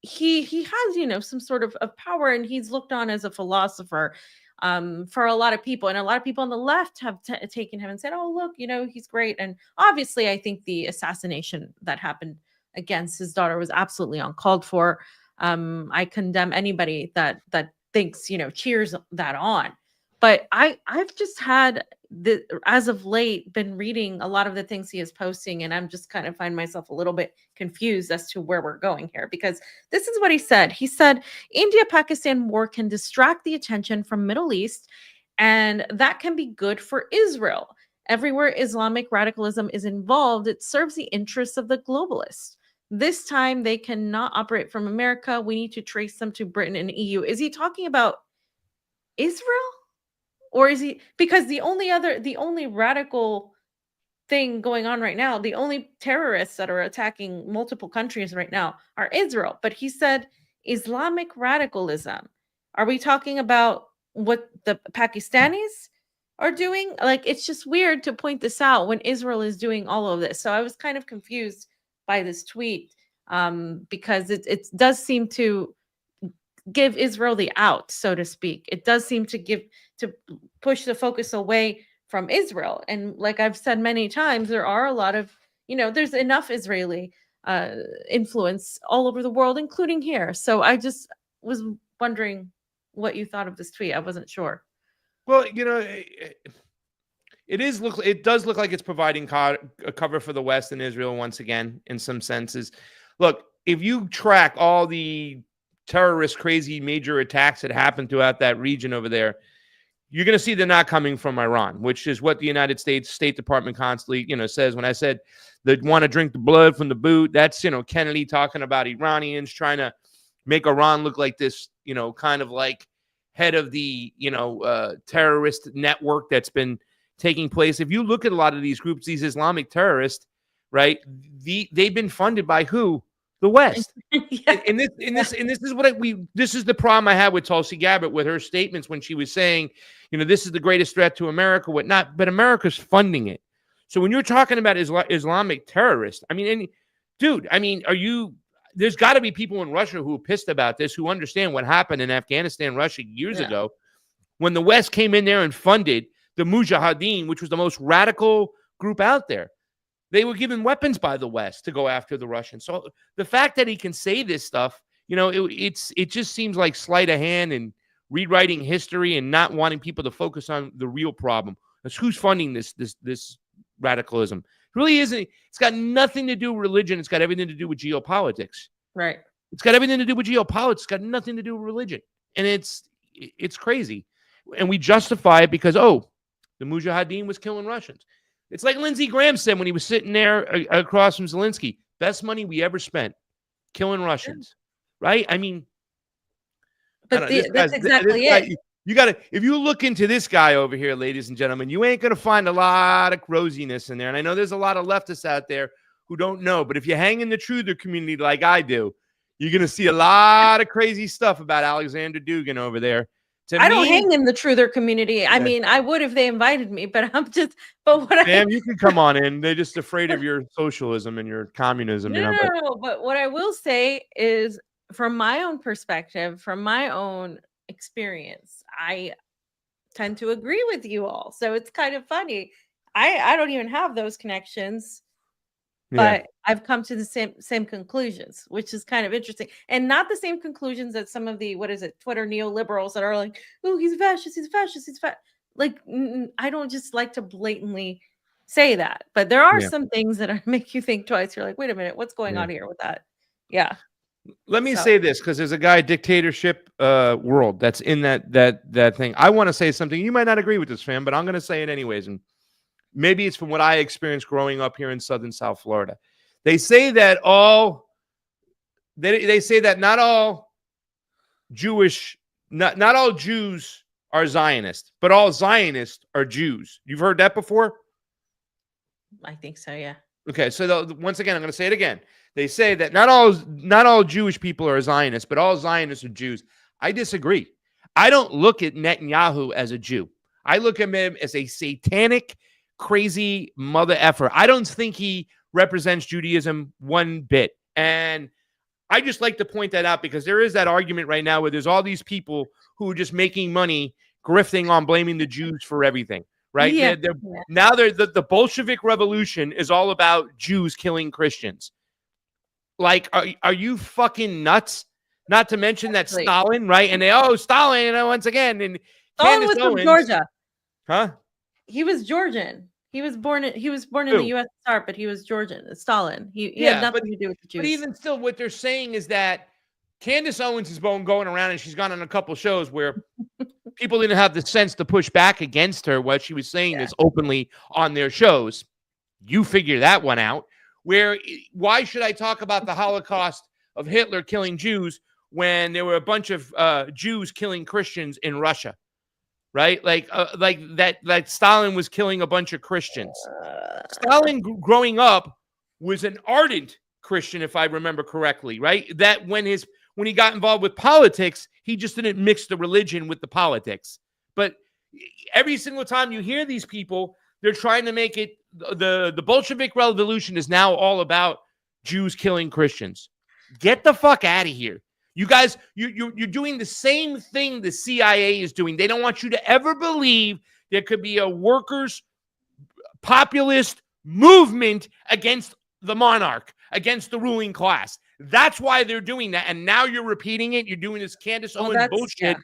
He has, some sort of power, and he's looked on as a philosopher for a lot of people. And a lot of people on the left have taken him and said, oh, look, he's great. And obviously, I think the assassination that happened against his daughter was absolutely uncalled for. I condemn anybody that thinks, cheers that on. But I've just had as of late been reading a lot of the things he is posting, and I'm just kind of find myself a little bit confused as to where we're going here, because this is what he said. He said, India-Pakistan war can distract the attention from Middle East, and that can be good for Israel. Everywhere Islamic radicalism is involved, it serves the interests of the globalists. This time they cannot operate from America. We need to trace them to Britain and EU. Is he talking about Israel? Or is he, because the only radical thing going on right now, the only terrorists that are attacking multiple countries right now are Israel. But he said Islamic radicalism. Are we talking about what the Pakistanis are doing? Like, it's just weird to point this out when Israel is doing all of this. So I was kind of confused by this tweet because it does seem to give Israel the out, so to speak. It does seem to push the focus away from Israel. And like I've said many times, there are a lot of, there's enough Israeli influence all over the world, including here. So I just was wondering what you thought of this tweet. I wasn't sure. Well, it does look like it's providing a cover for the West and Israel once again, in some senses. Look, if you track all the terrorist, crazy major attacks that happened throughout that region over there, you're going to see they're not coming from Iran, which is what the United States State Department constantly, says. When I said they want to drink the blood from the boot, that's, Kennedy talking about Iranians trying to make Iran look like this, kind of like head of the, terrorist network that's been taking place. If you look at a lot of these groups, these Islamic terrorists, right, they've been funded by who? The West. Yeah. And this is the problem I had with Tulsi Gabbard with her statements when she was saying, this is the greatest threat to America, whatnot, but America's funding it. So when you're talking about Islamic terrorists, there's got to be people in Russia who are pissed about this, who understand what happened in Afghanistan, Russia years ago, when the West came in there and funded the Mujahideen, which was the most radical group out there. They were given weapons by the West to go after the Russians. So the fact that he can say this stuff, it just seems like sleight of hand and rewriting history and not wanting people to focus on the real problem. That's who's funding this radicalism. It really isn't. It's got nothing to do with religion. It's got everything to do with geopolitics. Right. It's got everything to do with geopolitics. It's got nothing to do with religion. And it's crazy. And we justify it because, the Mujahideen was killing Russians. It's like Lindsey Graham said when he was sitting there across from Zelensky, best money we ever spent, killing Russians, right? I mean, but that's exactly it. You got to, if you look into this guy over here, ladies and gentlemen, you ain't going to find a lot of rosiness in there. And I know there's a lot of leftists out there who don't know, but if you hang in the truther community like I do, you're going to see a lot of crazy stuff about Alexander Dugin over there. I don't hang in the truther community. I mean, I would if they invited me, but you can come on in. They're just afraid of your socialism and your communism. No, but what I will say is, from my own perspective, from my own experience, I tend to agree with you all. So it's kind of funny. I don't even have those connections. But I've come to the same conclusions, which is kind of interesting. And not the same conclusions that some of the, Twitter neoliberals that are like, oh, he's fascist, he's fascist, he's fat. Like, I don't just like to blatantly say that. But there are some things that make you think twice. You're like, wait a minute, what's going on here with that? Yeah. Let me say this, because there's a guy, dictatorship world, that's in that thing. I want to say something. You might not agree with this, fam, but I'm going to say it anyways. And maybe it's from what I experienced growing up here in Southern South Florida. They say that they say that not all Jews are Zionists, but all Zionists are Jews. You've heard that before? I think so, yeah. Okay, so once again, I'm going to say it again. They say that not all Jewish people are Zionists, but all Zionists are Jews. I disagree. I don't look at Netanyahu as a Jew. I look at him as a satanic, crazy mother effer. I don't think he represents Judaism one bit. And I just like to point that out because there is that argument right now where there's all these people who are just making money, grifting on blaming the Jews for everything, right? Yeah. Now the Bolshevik Revolution is all about Jews killing Christians. Like, are you fucking nuts? Not to mention that Stalin, right? And Stalin, once again. And Stalin was from Georgia. Huh? He was Georgian. He was born in the USSR, but he was Georgian. Stalin. He had nothing to do with the Jews. But even still, what they're saying is that Candace Owens is going around, and she's gone on a couple shows where people didn't have the sense to push back against her what she was saying this openly on their shows. You figure that one out. Why should I talk about the Holocaust of Hitler killing Jews when there were a bunch of Jews killing Christians in Russia? Right? Like that Stalin was killing a bunch of Christians. Stalin growing up was an ardent Christian, if I remember correctly, right? That when he got involved with politics, he just didn't mix the religion with the politics. But every single time you hear these people, they're trying to make it the Bolshevik Revolution is now all about Jews killing Christians. Get the fuck out of here. You guys, you're doing the same thing the CIA is doing. They don't want you to ever believe there could be a workers' populist movement against the monarch, against the ruling class. That's why they're doing that. And now you're repeating it. You're doing this Candace Owens bullshit.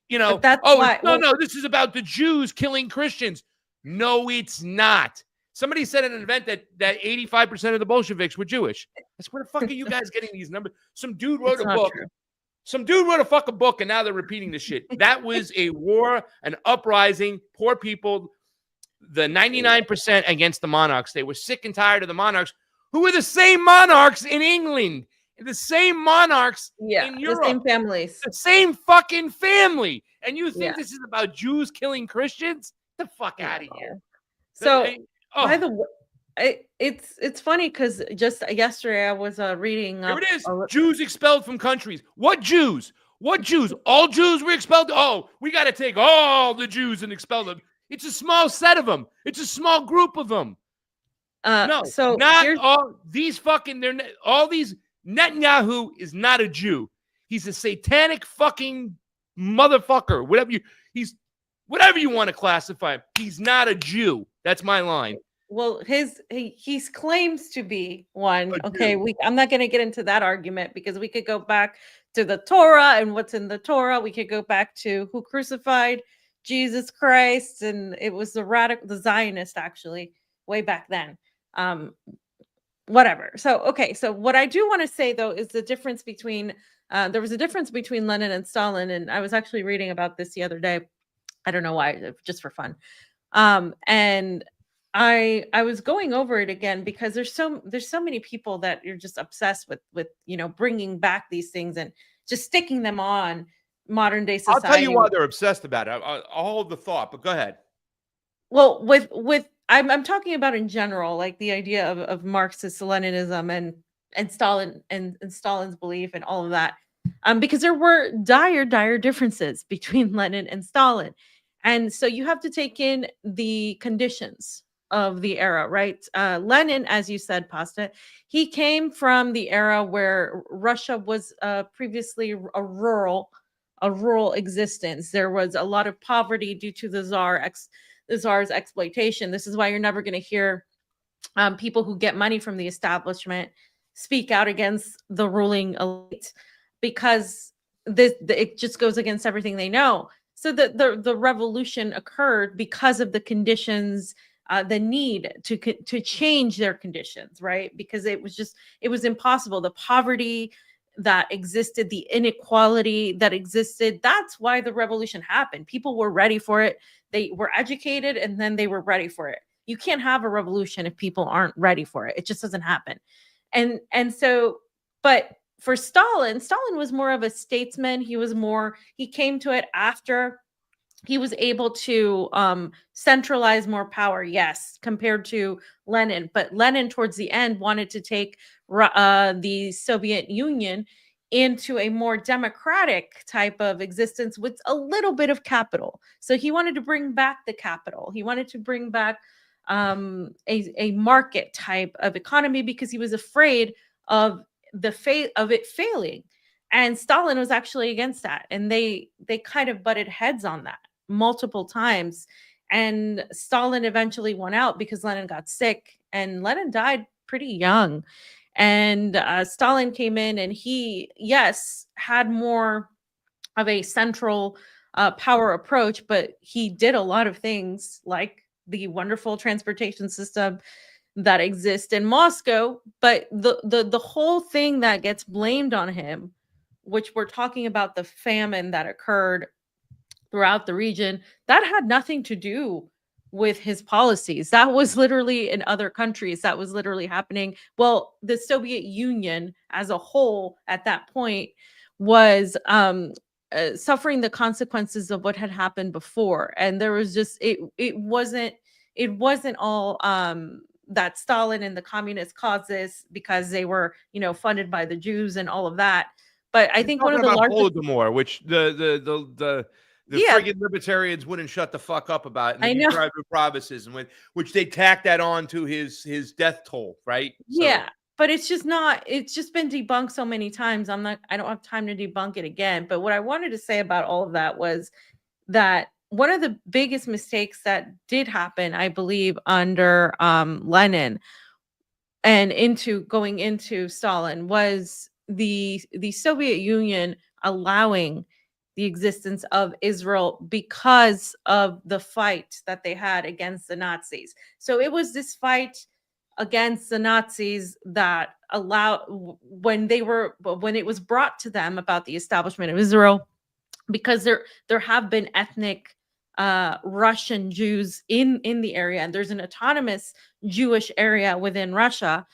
Yeah. No, this is about the Jews killing Christians. No, it's not. Somebody said at an event that 85% of the Bolsheviks were Jewish. That's where the fuck are you guys getting these numbers? Some dude wrote a book. True. Some dude wrote a fucking book, and now they're repeating this shit. That was a war, an uprising, poor people, the 99% against the monarchs. They were sick and tired of the monarchs, who were the same monarchs in England, the same monarchs in Europe. The same families. The same fucking family. And you think this is about Jews killing Christians? Get the fuck out of here. So, by the way, it's funny because just yesterday I was reading. Here it is. Jews expelled from countries. What Jews? What Jews? All Jews were expelled? Oh, we got to take all the Jews and expel them. It's a small set of them. It's a small group of them. No, so not all these fucking. All these. Netanyahu is not a Jew. He's a satanic fucking motherfucker. Whatever you want to classify him. He's not a Jew. That's my line. Well, he claims to be one. A Okay, Jew. I'm not going to get into that argument because we could go back to the Torah and what's in the Torah. We could go back to who crucified Jesus Christ, and it was the Zionist actually way back then. Whatever. So okay, so what I do want to say though is the difference between there was a difference between Lenin and Stalin, and I was actually reading about this the other day. I don't know why, just for fun. And I was going over it again because there's so many people that you're just obsessed with bringing back these things and just sticking them on modern day society. I'll tell you why they're obsessed about it. I'll hold the thought, but go ahead. Well, with I'm talking about in general, like the idea of Marxist Leninism and Stalin and Stalin's belief and all of that, because there were dire differences between Lenin and Stalin, and so you have to take in the conditions of the era, right? Lenin, as you said, Pasta, he came from the era where Russia was previously a rural existence. There was a lot of poverty due to the Tsar's exploitation. This is why you're never going to hear people who get money from the establishment speak out against the ruling elite, because it just goes against everything they know. So the revolution occurred because of the conditions, the need to change their conditions, right? Because it was impossible. The poverty that existed, the inequality that existed. That's why the revolution happened. People were ready for it. They were educated and then they were ready for it. You can't have a revolution if people aren't ready for it. It just doesn't happen. And so, but for Stalin was more of a statesman. He came to it after he was able to centralize more power, yes, compared to Lenin. But Lenin, towards the end, wanted to take the Soviet Union into a more democratic type of existence with a little bit of capital. So he wanted to bring back the capital. He wanted to bring back a market type of economy because he was afraid of it failing. And Stalin was actually against that. And they kind of butted heads on that multiple times. And Stalin eventually won out because Lenin got sick, and Lenin died pretty young. And Stalin came in, and he, yes, had more of a central power approach, but he did a lot of things like the wonderful transportation system that exists in Moscow. But the whole thing that gets blamed on him, which we're talking about the famine that occurred throughout the region, that had nothing to do with his policies. That was literally in other countries. That was literally happening. Well, the Soviet Union as a whole at that point was suffering the consequences of what had happened before. And there was just, it wasn't all that Stalin and the communists caused this because they were, funded by the Jews and all of that. But I think one of the largest Holodomor, which the friggin' libertarians wouldn't shut the fuck up about, and the tribal provinces, and which they tacked that on to his death toll, right? Yeah, but it's just been debunked so many times. I don't have time to debunk it again. But what I wanted to say about all of that was that one of the biggest mistakes that did happen, I believe, under Lenin and going into Stalin was the Soviet Union allowing the existence of Israel because of the fight that they had against the Nazis. So it was this fight against the Nazis that when it was brought to them about the establishment of Israel, because there have been ethnic Russian Jews in the area, and there's an autonomous Jewish area within Russia.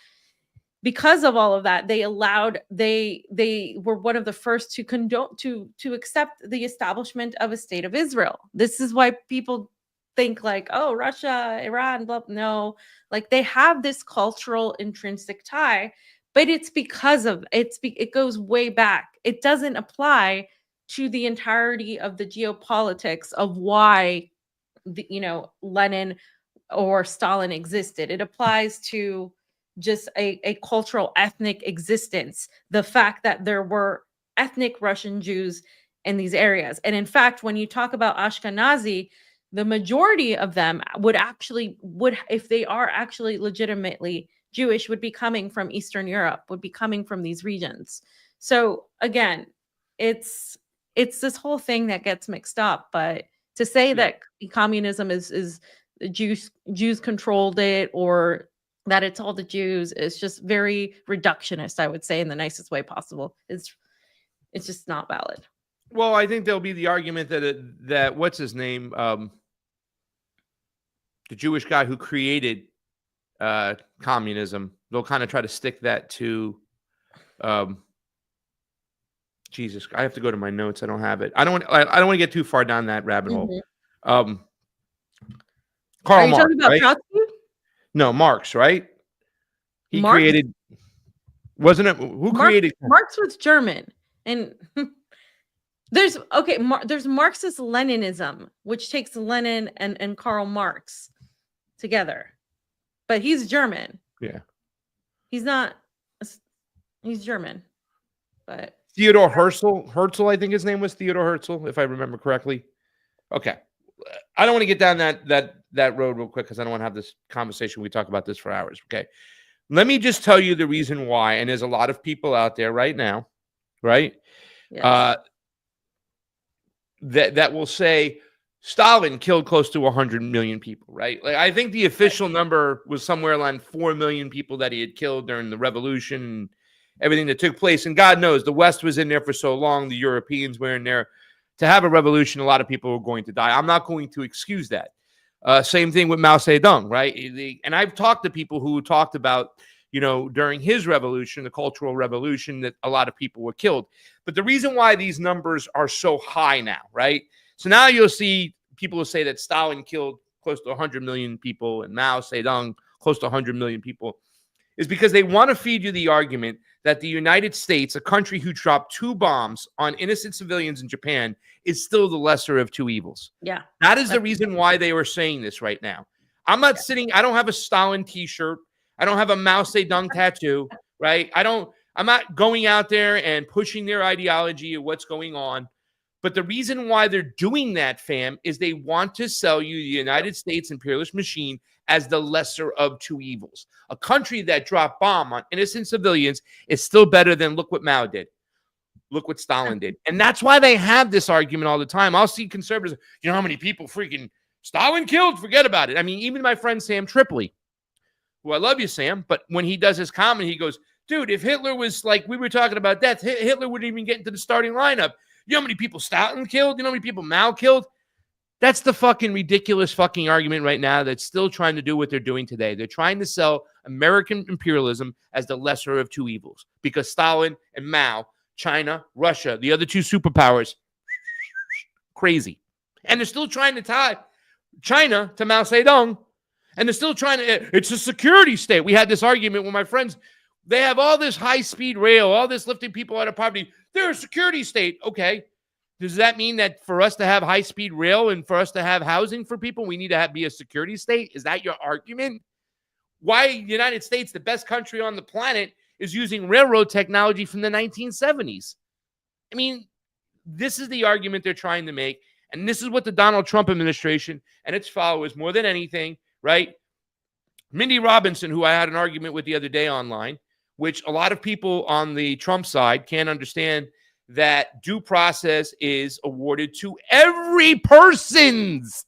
Because of all of that, they were one of the first to condone to accept the establishment of a state of Israel. This is why people think like, oh, Russia, Iran, blah. No, like they have this cultural intrinsic tie, but it's because of it goes way back. It doesn't apply to the entirety of the geopolitics of why Lenin or Stalin existed. It applies to just a cultural ethnic existence, the fact that there were ethnic Russian Jews in these areas. And in fact, when you talk about Ashkenazi, the majority of them would if they are actually legitimately Jewish, would be coming from Eastern Europe, would be coming from these regions. So again, it's this whole thing that gets mixed up. But to say that communism is the Jews controlled it, or that it's all the Jews, is just very reductionist, I would say, in the nicest way possible. It's just not valid. Well, I think there'll be the argument that what's his name, the Jewish guy who created communism, they'll kind of try to stick that to Jesus. I have to go to my notes. I don't have it. I don't want to get too far down that rabbit hole. Karl Are you Marx, talking about right? Trotsky? No, Marx, right? He Marx? created. Wasn't it? Who created? Marx was German, and there's Marxist Leninism, which takes Lenin and Karl Marx together, but he's German. Yeah, he's not. He's German, but Theodor Herzl, I think his name was Theodor Herzl, if I remember correctly. Okay, I don't want to get down that road real quick because I don't want to have this conversation. We talk about this for hours. Okay, let me just tell you the reason why. And there's a lot of people out there right now, right? yes. That will say Stalin killed close to 100 million people, right? Like, I think the official number was somewhere around 4 million people that he had killed during the revolution and everything that took place. And God knows the West was in there for so long. The Europeans were in there. To have a revolution, a lot of people were going to die. I'm not going to excuse that. Same thing with Mao Zedong, right? And I've talked to people who talked about, during his revolution, the Cultural Revolution, that a lot of people were killed. But the reason why these numbers are so high now, right? So now you'll see people who say that Stalin killed close to 100 million people and Mao Zedong close to 100 million people, is because they want to feed you the argument that the United States, a country who dropped 2 bombs on innocent civilians in Japan, is still the lesser of 2 evils. Yeah. That is the reason why they were saying this right now. I'm not I don't have a Stalin t-shirt. I don't have a Mao Zedong tattoo, right? I'm not going out there and pushing their ideology of what's going on. But the reason why they're doing that, fam, is they want to sell you the United States imperialist machine as the lesser of 2 evils. A country that dropped bomb on innocent civilians is still better than look what Mao did. Look what Stalin did. And that's why they have this argument all the time. I'll see conservatives, you know how many people freaking Stalin killed? Forget about it. I mean, even my friend Sam Tripoli, who I love you, Sam, but when he does his comment, he goes, dude, if Hitler was like, we were talking about death, Hitler wouldn't even get into the starting lineup. You know how many people Stalin killed? You know how many people Mao killed? That's the fucking ridiculous fucking argument right now that's still trying to do what they're doing today. They're trying to sell American imperialism as the lesser of 2 evils because Stalin and Mao, China, Russia, the other 2 superpowers, crazy. And they're still trying to tie China to Mao Zedong. And they're still trying to, it's a security state. We had this argument with my friends. They have all this high-speed rail, all this lifting people out of poverty. They're a security state. Okay. Does that mean that for us to have high-speed rail and for us to have housing for people, we need to be a security state? Is that your argument? Why the United States, the best country on the planet, is using railroad technology from the 1970s? I mean, this is the argument they're trying to make. And this is what the Donald Trump administration and its followers, more than anything, right? Mindy Robinson, who I had an argument with the other day online, which a lot of people on the Trump side can't understand, that due process is awarded to every person's,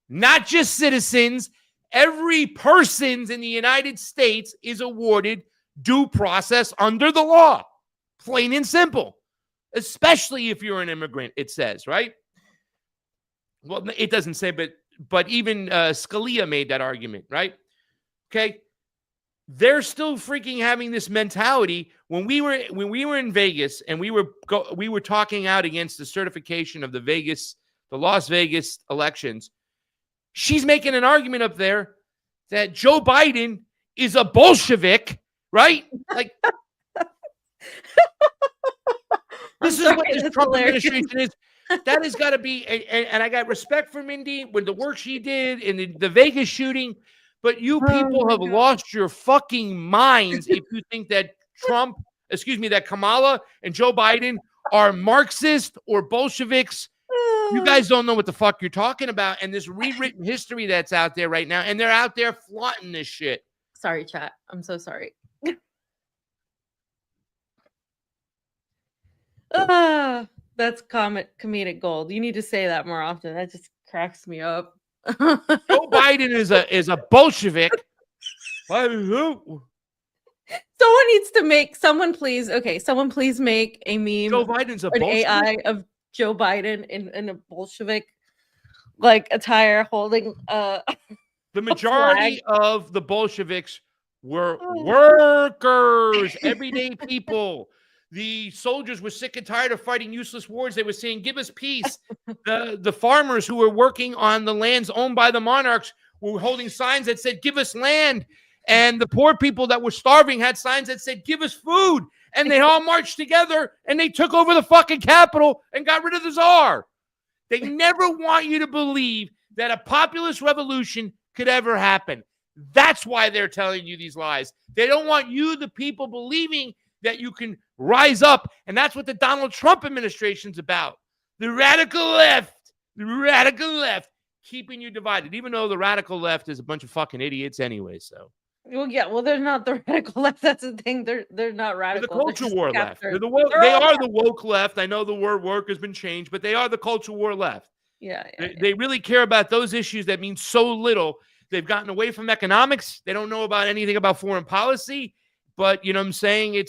not just citizens, every person's in the United States is awarded due process under the law. Plain and simple. Especially if you're an immigrant, it says, right? Well, it doesn't say, but even Scalia made that argument, right? Okay. They're still freaking having this mentality. When we were in Vegas and we were talking out against the certification of the Las Vegas elections, she's making an argument up there that Joe Biden is a Bolshevik, right? Like, this is what this Trump administration is. That has got to be, and I got respect for Mindy with the work she did in the Vegas shooting. But you people have lost your fucking minds if you think that that Kamala and Joe Biden are Marxist or Bolsheviks. You guys don't know what the fuck you're talking about, and this rewritten history that's out there right now, and they're out there flaunting this shit. Sorry, chat. I'm so sorry. That's comedic gold. You need to say that more often. That just cracks me up. Joe Biden is a Bolshevik. Someone please make a meme, Joe Biden's a an Bolshevik. AI of Joe Biden in a Bolshevik like attire holding The majority of the Bolsheviks were workers, everyday people. The soldiers were sick and tired of fighting useless wars. They were saying, give us peace. The farmers who were working on the lands owned by the monarchs were holding signs that said, give us land. And the poor people that were starving had signs that said, give us food. And they all marched together and they took over the fucking Capitol and got rid of the czar. They never want you to believe that a populist revolution could ever happen. That's why they're telling you these lies. They don't want you, the people, believing that you can rise up. And that's what the Donald Trump administration's about. The radical left, keeping you divided, even though the radical left is a bunch of fucking idiots anyway. So, well, yeah, well, they're not the radical left. That's the thing. They're not radical. They're the culture war left. They are the woke left. I know the word work has been changed, but they are the culture war left. Yeah. They really care about those issues that mean so little. They've gotten away from economics. They don't know about anything about foreign policy. But, you know what I'm saying?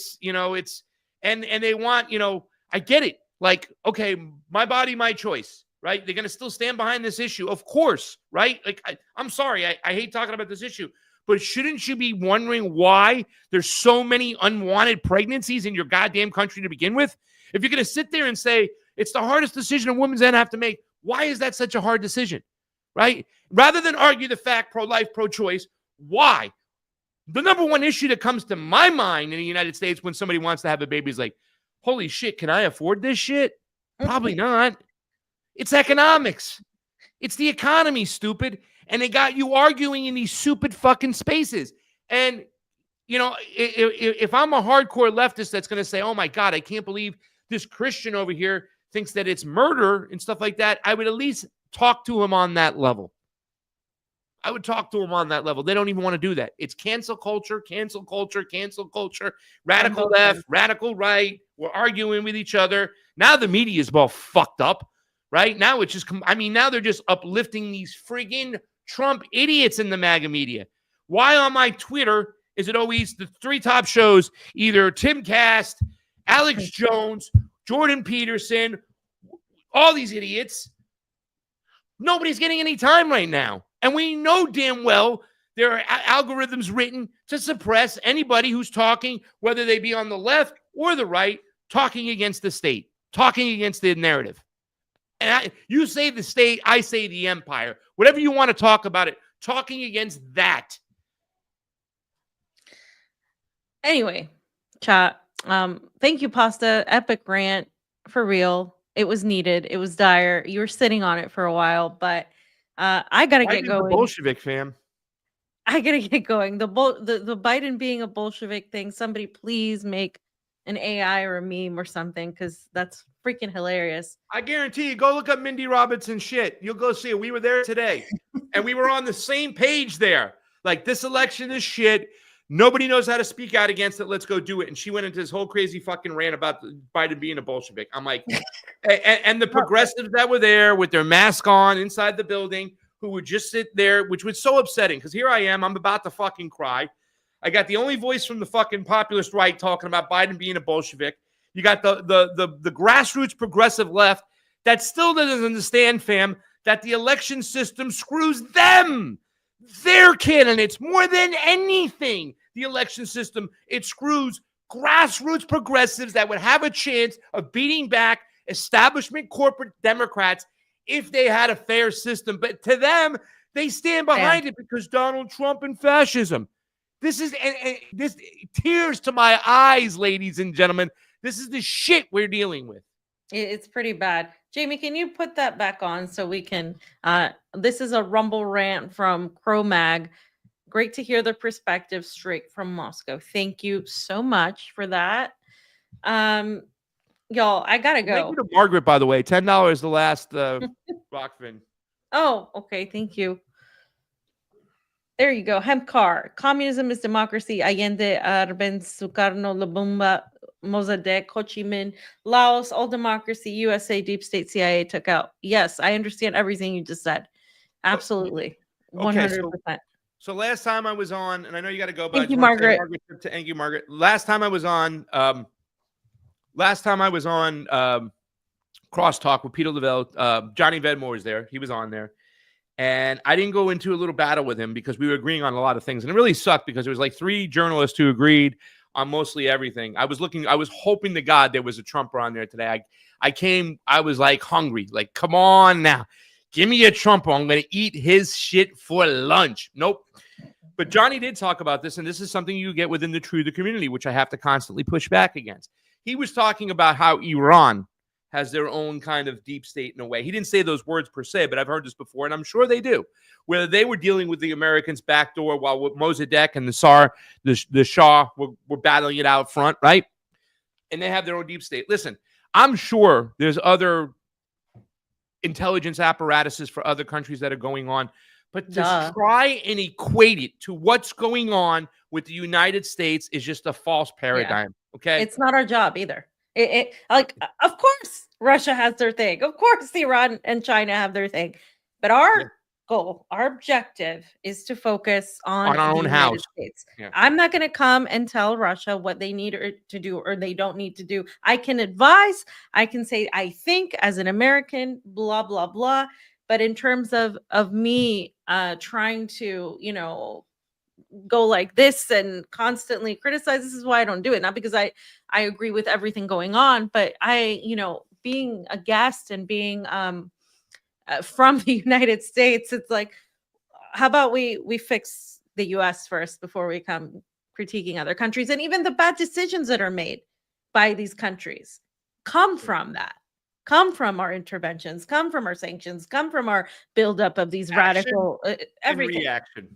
And they want, I get it. Like, okay, my body, my choice, right? They're going to still stand behind this issue. Of course, right? Like, I'm sorry. I hate talking about this issue. But shouldn't you be wondering why there's so many unwanted pregnancies in your goddamn country to begin with? If you're going to sit there and say it's the hardest decision a woman's going to have to make, why is that such a hard decision, right? Rather than argue the fact, pro-life, pro-choice, why? The number one issue that comes to my mind in the United States when somebody wants to have a baby is like, holy shit, can I afford this shit? Probably not. It's economics. It's the economy, stupid. And they got you arguing in these stupid fucking spaces. And, if I'm a hardcore leftist that's going to say, oh my God, I can't believe this Christian over here thinks that it's murder and stuff like that, I would at least talk to him on that level. I would talk to them on that level. They don't even want to do that. It's cancel culture, radical left, radical right. We're arguing with each other. Now the media is all fucked up, right? Now it's just, now they're just uplifting these friggin' Trump idiots in the MAGA media. Why on my Twitter is it always the three top shows, either Tim Cast, Alex Jones, Jordan Peterson, all these idiots? Nobody's getting any time right now. And we know damn well there are algorithms written to suppress anybody who's talking, whether they be on the left or the right, talking against the state, talking against the narrative. And you say the state, I say the empire. Whatever you want to talk about it, talking against that. Anyway, chat. Thank you, Pasta. Epic rant. For real. It was needed. It was dire. You were sitting on it for a while, but I gotta get going. The Bolshevik, fam. I gotta get going. The Biden being a Bolshevik thing. Somebody please make an AI or a meme or something, because that's freaking hilarious. I guarantee you, go look up Mindy Robinson shit. You'll go see it. We were there today, and we were on the same page there. Like, this election is shit. Nobody knows how to speak out against it. Let's go do it. And she went into this whole crazy fucking rant about Biden being a Bolshevik. I'm like, and the progressives that were there with their mask on inside the building, who would just sit there, which was so upsetting, because here I am, I'm about to fucking cry. I got the only voice from the fucking populist right talking about Biden being a Bolshevik. You got the grassroots progressive left that still doesn't understand, fam, that the election system screws them, their candidates, more than anything. The election system, it screws grassroots progressives that would have a chance of beating back establishment corporate Democrats if they had a fair system. But to them, they stand behind it because Donald Trump and fascism. This is this tears to my eyes, ladies and gentlemen. This is the shit we're dealing with. It's pretty bad. Jayme, can you put that back on so we can this is a Rumble rant from Cro-Mag. Great to hear the perspective straight from Moscow. Thank you so much for that. Y'all, I gotta Thank go. you to Margaret, by the way. $10 the last Rockfin. Oh, okay. Thank you. There you go. Hemcar. Communism is democracy. Allende, Arbenz, Sukarno, Lumumba, Mossadegh, Ho Chi Minh, Laos, all democracy. USA, deep state, CIA took out. Yes, I understand everything you just said. Absolutely. Okay, 100%. so last time I was on, and I know you got to go, but Thank I you, just want to say, Margaret. Margaret, thank you, Margaret. Last time I was on Crosstalk with Peter Lavelle, Johnny Vedmore was there. He was on there. And I didn't go into a little battle with him because we were agreeing on a lot of things. And it really sucked because there was like 3 journalists who agreed on mostly everything. I was hoping to God there was a Trumper on there today. I was like hungry. Like, come on now. Give me a Trumper. I'm going to eat his shit for lunch. Nope. But Johnny did talk about this, and this is something you get within the Truther community, which I have to constantly push back against. He was talking about how Iran has their own kind of deep state in a way. He didn't say those words per se, but I've heard this before, and I'm sure they do. Where they were dealing with the Americans backdoor while Mossadegh and the Tsar, the Shah, were battling it out front, right? And they have their own deep state. Listen, I'm sure there's other intelligence apparatuses for other countries that are going on, but to try and equate it to what's going on with the United States is just a false paradigm, okay? It's not our job either. Like, of course, Russia has their thing. Of course, Iran and China have their thing. But our goal, our objective is to focus on our own house. States. Yeah. I'm not going to come and tell Russia what they need to do or they don't need to do. I can advise. I can say, I think as an American, blah, blah, blah. But in terms of me trying to, go like this and constantly criticize, this is why I don't do it. Not because I agree with everything going on, but being a guest and being from the United States, it's like, how about we fix the US first before we come critiquing other countries? And even the bad decisions that are made by these countries come from that, come from our interventions, come from our sanctions, come from our buildup of these radical everything. Reaction.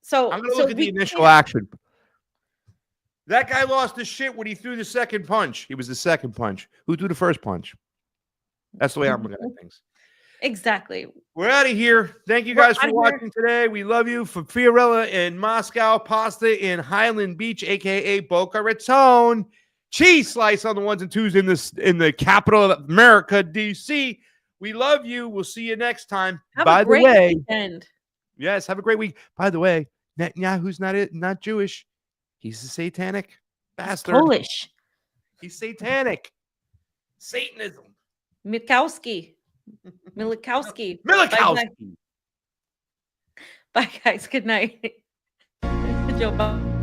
So I'm going to look at the initial action. That guy lost his shit when he threw the second punch. He was the second punch. Who threw the first punch? That's the way I'm looking at things. Exactly. We're out of here. Thank you guys for watching today. We love you. For Fiorella in Moscow, Pasta in Highland Beach, a.k.a. Boca Raton, CheeseSlice on the 1s and 2s in the capital of America, D.C. We love you. We'll see you next time. Have a great weekend. Yes, have a great week. By the way, Netanyahu's not Jewish. He's a satanic bastard. He's Polish. He's satanic. Satanism. Milikowski. Milikowski. Bye, guys. Good night. Joe Biden.